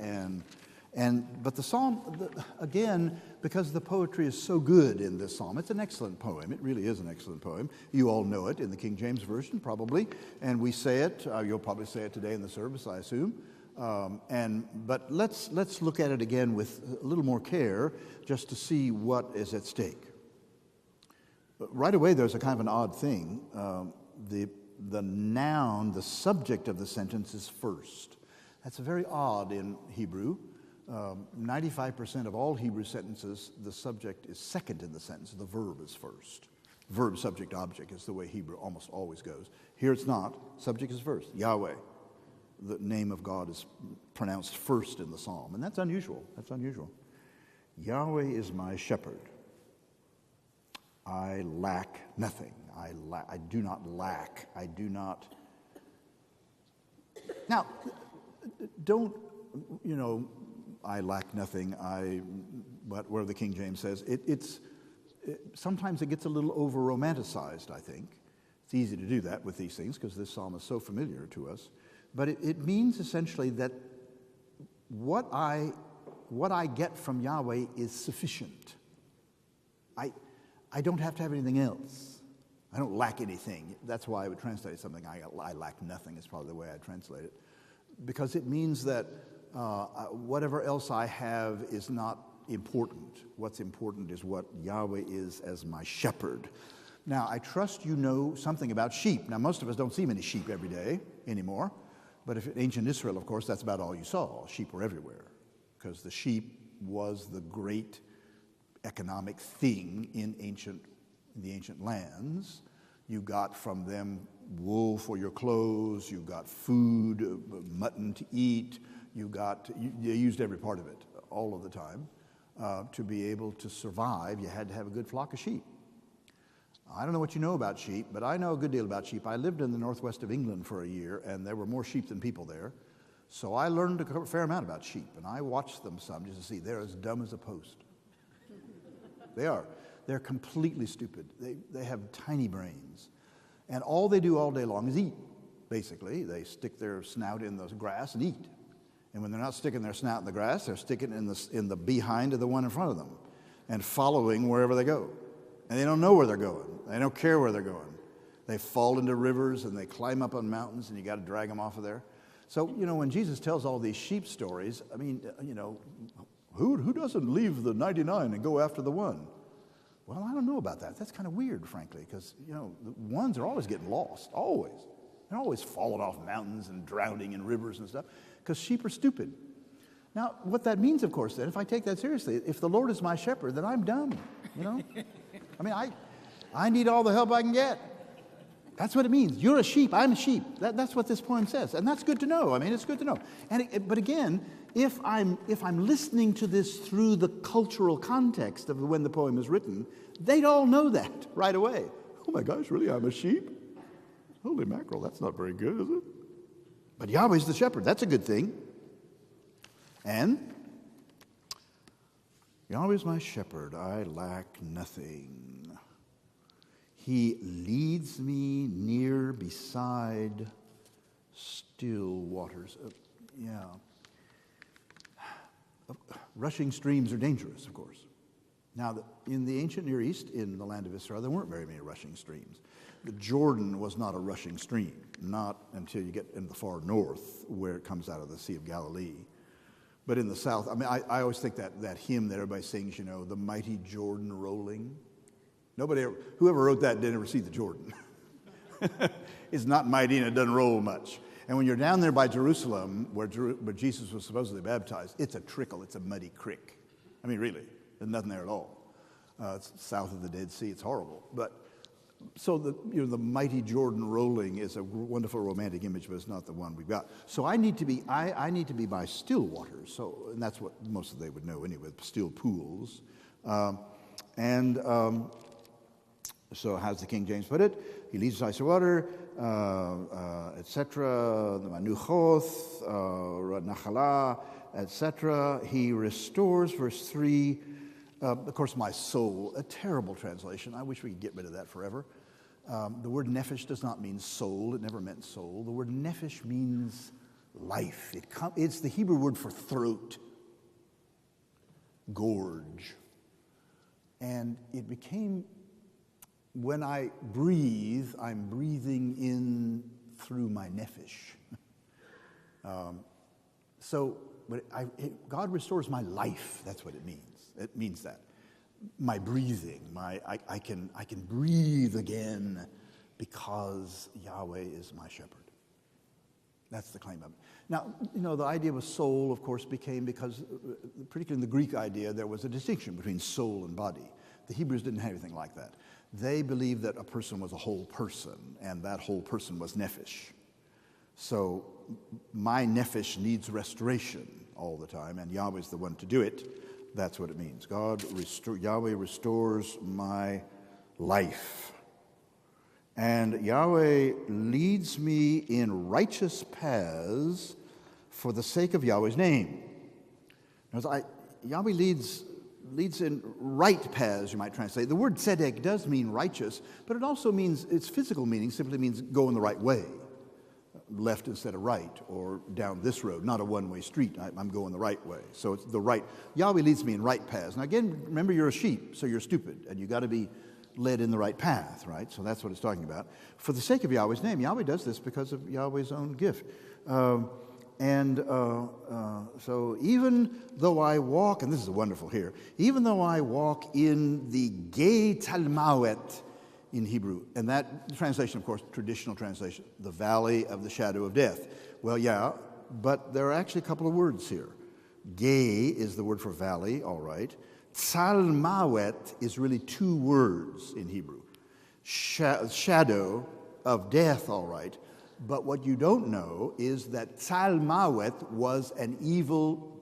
S1: but the psalm, again, because the poetry is so good in this psalm, it's an excellent poem. It really is an excellent poem. You all know it in the King James Version, probably, and we say it. You'll probably say it today in the service, I assume. But let's look at it again with a little more care, just to see what is at stake. But right away, there's a kind of an odd thing. The noun, the subject of the sentence is first. That's very odd in Hebrew. 95% of all Hebrew sentences, the subject is second in the sentence. The verb is first. Verb, subject, object is the way Hebrew almost always goes. Here it's not. Subject is first. Yahweh. The name of God is pronounced first in the psalm, and that's unusual. That's unusual. Yahweh is my shepherd. I lack nothing. I do not lack. I do not. Now, don't, I lack nothing, whatever the King James says, sometimes it gets a little over-romanticized, I think. It's easy to do that with these things because this psalm is so familiar to us. But it means essentially that what I get from Yahweh is sufficient. I don't have to have anything else. I don't lack anything. That's why I would translate something, I lack nothing is probably the way I translate it. Because it means that whatever else I have is not important. What's important is what Yahweh is as my shepherd. Now, I trust you know something about sheep. Now, most of us don't see many sheep every day anymore. But if in ancient Israel, of course, that's about all you saw. Sheep were everywhere. Because the sheep was the great economic thing in the ancient lands. You got from them wool for your clothes, you got food, mutton to eat, they used every part of it all of the time. To be able to survive, you had to have a good flock of sheep. I don't know what you know about sheep, but I know a good deal about sheep. I lived in the northwest of England for a year, and there were more sheep than people there. So I learned a fair amount about sheep, and I watched them some just to see. They're as dumb as a post. They are. They're completely stupid. They have tiny brains. And all they do all day long is eat, basically. They stick their snout in the grass and eat. And when they're not sticking their snout in the grass, they're sticking in the behind of the one in front of them and following wherever they go. And they don't know where they're going. They don't care where they're going. They fall into rivers and they climb up on mountains and you got to drag them off of there. So, when Jesus tells all these sheep stories, I mean, who doesn't leave the 99 and go after the one? Well, I don't know about that. That's kind of weird, frankly, because, the ones are always getting lost, always. They're always falling off mountains and drowning in rivers and stuff, because sheep are stupid. Now, what that means, of course, then, if I take that seriously, if the Lord is my shepherd, then I'm dumb, I mean, I need all the help I can get. That's what it means. You're a sheep, I'm a sheep. That's what this poem says, and that's good to know. I mean, it's good to know. But again, if I'm listening to this through the cultural context of when the poem is written, they'd all know that right away. Oh my gosh, really, I'm a sheep? Holy mackerel, that's not very good, is it? But Yahweh's the shepherd. That's a good thing. And Yahweh's my shepherd. I lack nothing. He leads me near beside still waters. Rushing streams are dangerous, of course. Now, in the ancient Near East, in the land of Israel, there weren't very many rushing streams. The Jordan was not a rushing stream, not until you get into the far north, where it comes out of the Sea of Galilee. But in the south, I mean, I always think that hymn that everybody sings, the mighty Jordan rolling. Whoever wrote that didn't ever see the Jordan. It's not mighty and it doesn't roll much. And when you're down there by Jerusalem, where Jesus was supposedly baptized, it's a trickle, it's a muddy creek. I mean, really, there's nothing there at all. It's south of the Dead Sea, it's horrible. But so the mighty Jordan rolling is a wonderful romantic image, but it's not the one we've got. So I need to be by still waters. So, and that's what most of they would know anyway, still pools. So how's the King James put it? He leads us to water, etc. The manuchoth, nachala, etc. He restores, verse 3. Of course, my soul, a terrible translation. I wish we could get rid of that forever. The word nephesh does not mean soul. It never meant soul. The word nephesh means life. It's the Hebrew word for throat, gorge. And it became, when I breathe, I'm breathing in through my nephesh. God restores my life. That's what it means. It means that. My breathing, I can breathe again because Yahweh is my shepherd. That's the claim of it. Now, the idea of a soul, of course, became because, particularly in the Greek idea, there was a distinction between soul and body. The Hebrews didn't have anything like that. They believed that a person was a whole person, and that whole person was nephesh. So my nephesh needs restoration all the time, and Yahweh's the one to do it. That's what it means. Yahweh restores my life. And Yahweh leads me in righteous paths for the sake of Yahweh's name. Yahweh leads in right paths, you might translate. The word tzedek does mean righteous, but it also means, its physical meaning simply means go in the right way. Left instead of right, or down this road, not a one-way street. I'm going the right way. So it's the right. Yahweh leads me in right paths. Now again, remember you're a sheep, so you're stupid, and you got to be led in the right path, right? So that's what it's talking about. For the sake of Yahweh's name, Yahweh does this because of Yahweh's own gift. So even though I walk, and this is wonderful here, even though I walk in the Gei Talmawet in Hebrew, and that translation, of course, traditional translation, the valley of the shadow of death. Well, yeah, but there are actually a couple of words here. Gei is the word for valley, all right. Talmawet is really two words in Hebrew. Shadow of death, all right. But what you don't know is that Talmawet was an evil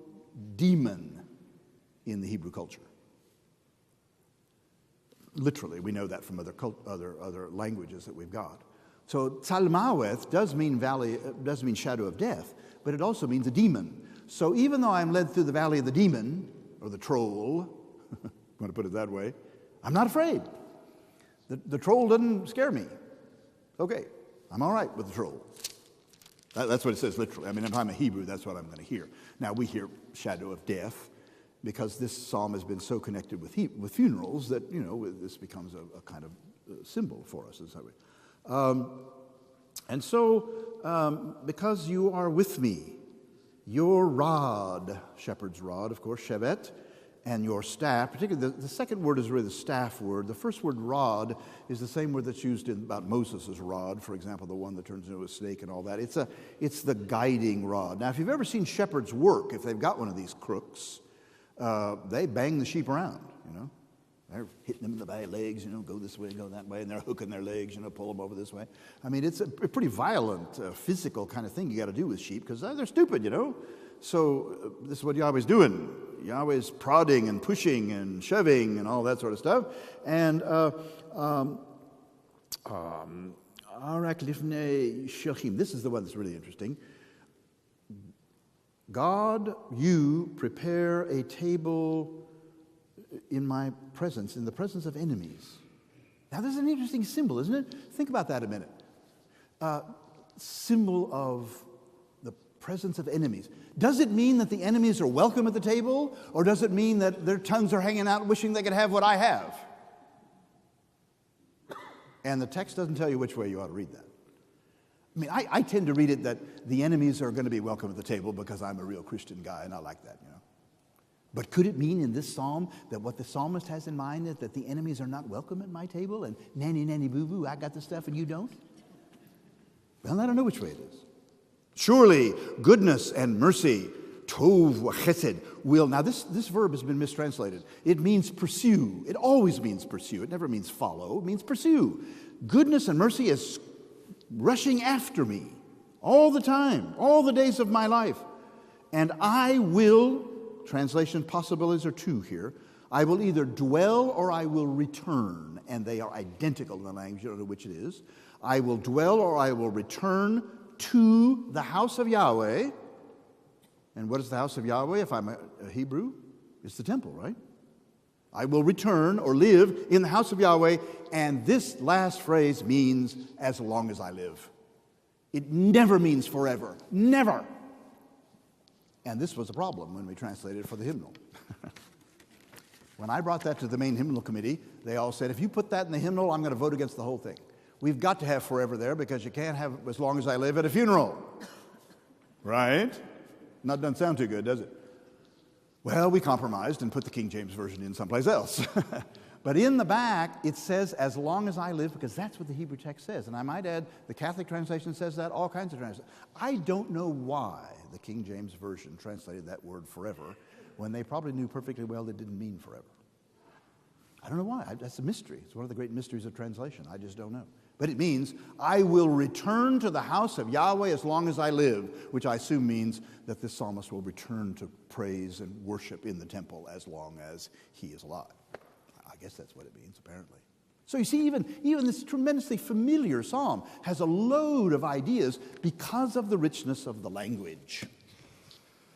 S1: demon in the Hebrew culture. Literally, we know that from other languages that we've got. So Talmaweth does mean valley, does mean shadow of death, but it also means a demon. So even though I'm led through the valley of the demon, or the troll, I'm going to put it that way, I'm not afraid. The troll doesn't scare me. Okay, I'm all right with the troll. That's what it says literally. I mean, if I'm a Hebrew, that's what I'm going to hear. Now, we hear shadow of death because this psalm has been so connected with funerals that, you know, this becomes a kind of symbol for us. Because you are with me, your rod, shepherd's rod, of course, shevet, and your staff, particularly the second word is really the staff word. The first word, rod, is the same word that's used about Moses' rod, for example, the one that turns into a snake and all that. It's the guiding rod. Now, if you've ever seen shepherds work, if they've got one of these crooks, they bang the sheep around, you know. They're hitting them in the back legs, you know, go this way, go that way, and they're hooking their legs, you know, pull them over this way. I mean, it's a pretty violent, physical kind of thing you got to do with sheep because they're stupid, you know. So this is what Yahweh's doing. Yahweh's prodding and pushing and shoving and all that sort of stuff. And this is the one that's really interesting. God, you prepare a table in my presence, in the presence of enemies. Now, this is an interesting symbol, isn't it? Think about that a minute. Symbol of the presence of enemies. Does it mean that the enemies are welcome at the table, or does it mean that their tongues are hanging out wishing they could have what I have? And the text doesn't tell you which way you ought to read that. I mean, I tend to read it that the enemies are going to be welcome at the table because I'm a real Christian guy, and I like that, you know. But could it mean in this psalm that what the psalmist has in mind is that the enemies are not welcome at my table, and nanny, nanny, boo-boo, I got the stuff and you don't? Well, I don't know which way it is. Surely goodness and mercy, tov v'chesed, will. Now this verb has been mistranslated. It means pursue. It always means pursue. It never means follow. It means pursue. Goodness and mercy is rushing after me all the time, all the days of my life. And I will, translation possibilities are two here, I will either dwell or I will return. And they are identical in the language. You don't know which it is. I will dwell or I will return to the house of Yahweh. And what is the house of Yahweh if I'm a Hebrew? It's the temple, right? I will return or live in the house of Yahweh. And this last phrase means as long as I live. It never means forever. Never. And this was a problem when we translated it for the hymnal. When I brought that to the main hymnal committee, they all said, if you put that in the hymnal, I'm going to vote against the whole thing. We've got to have forever there because you can't have as long as I live at a funeral. Right? That doesn't sound too good, does it? Well, we compromised and put the King James Version in someplace else. But in the back, it says, as long as I live, because that's what the Hebrew text says. And I might add, the Catholic translation says that, all kinds of translations. I don't know why the King James Version translated that word forever when they probably knew perfectly well it didn't mean forever. I don't know why. That's a mystery. It's one of the great mysteries of translation. I just don't know. But it means, I will return to the house of Yahweh as long as I live, which I assume means that this psalmist will return to praise and worship in the temple as long as he is alive. I guess that's what it means, apparently. So you see, even this tremendously familiar psalm has a load of ideas because of the richness of the language.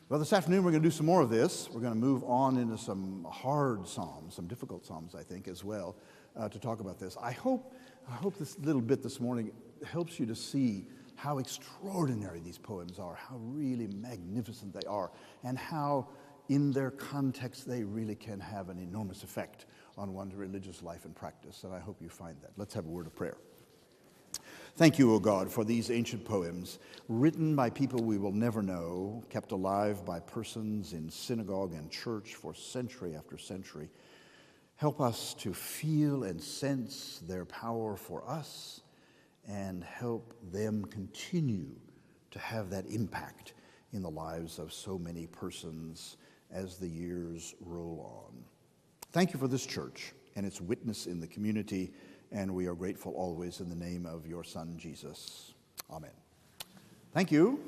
S1: Well, this afternoon we're going to do some more of this. We're going to move on into some hard psalms, some difficult psalms, I think, as well, to talk about this. I hope this little bit this morning helps you to see how extraordinary these poems are, how really magnificent they are, and how in their context they really can have an enormous effect on one's religious life and practice. And I hope you find that. Let's have a word of prayer. Thank you, O God, for these ancient poems, written by people we will never know, kept alive by persons in synagogue and church for century after century. Help us to feel and sense their power for us, and help them continue to have that impact in the lives of so many persons as the years roll on. Thank you for this church and its witness in the community, and we are grateful always in the name of your Son, Jesus. Amen. Thank you.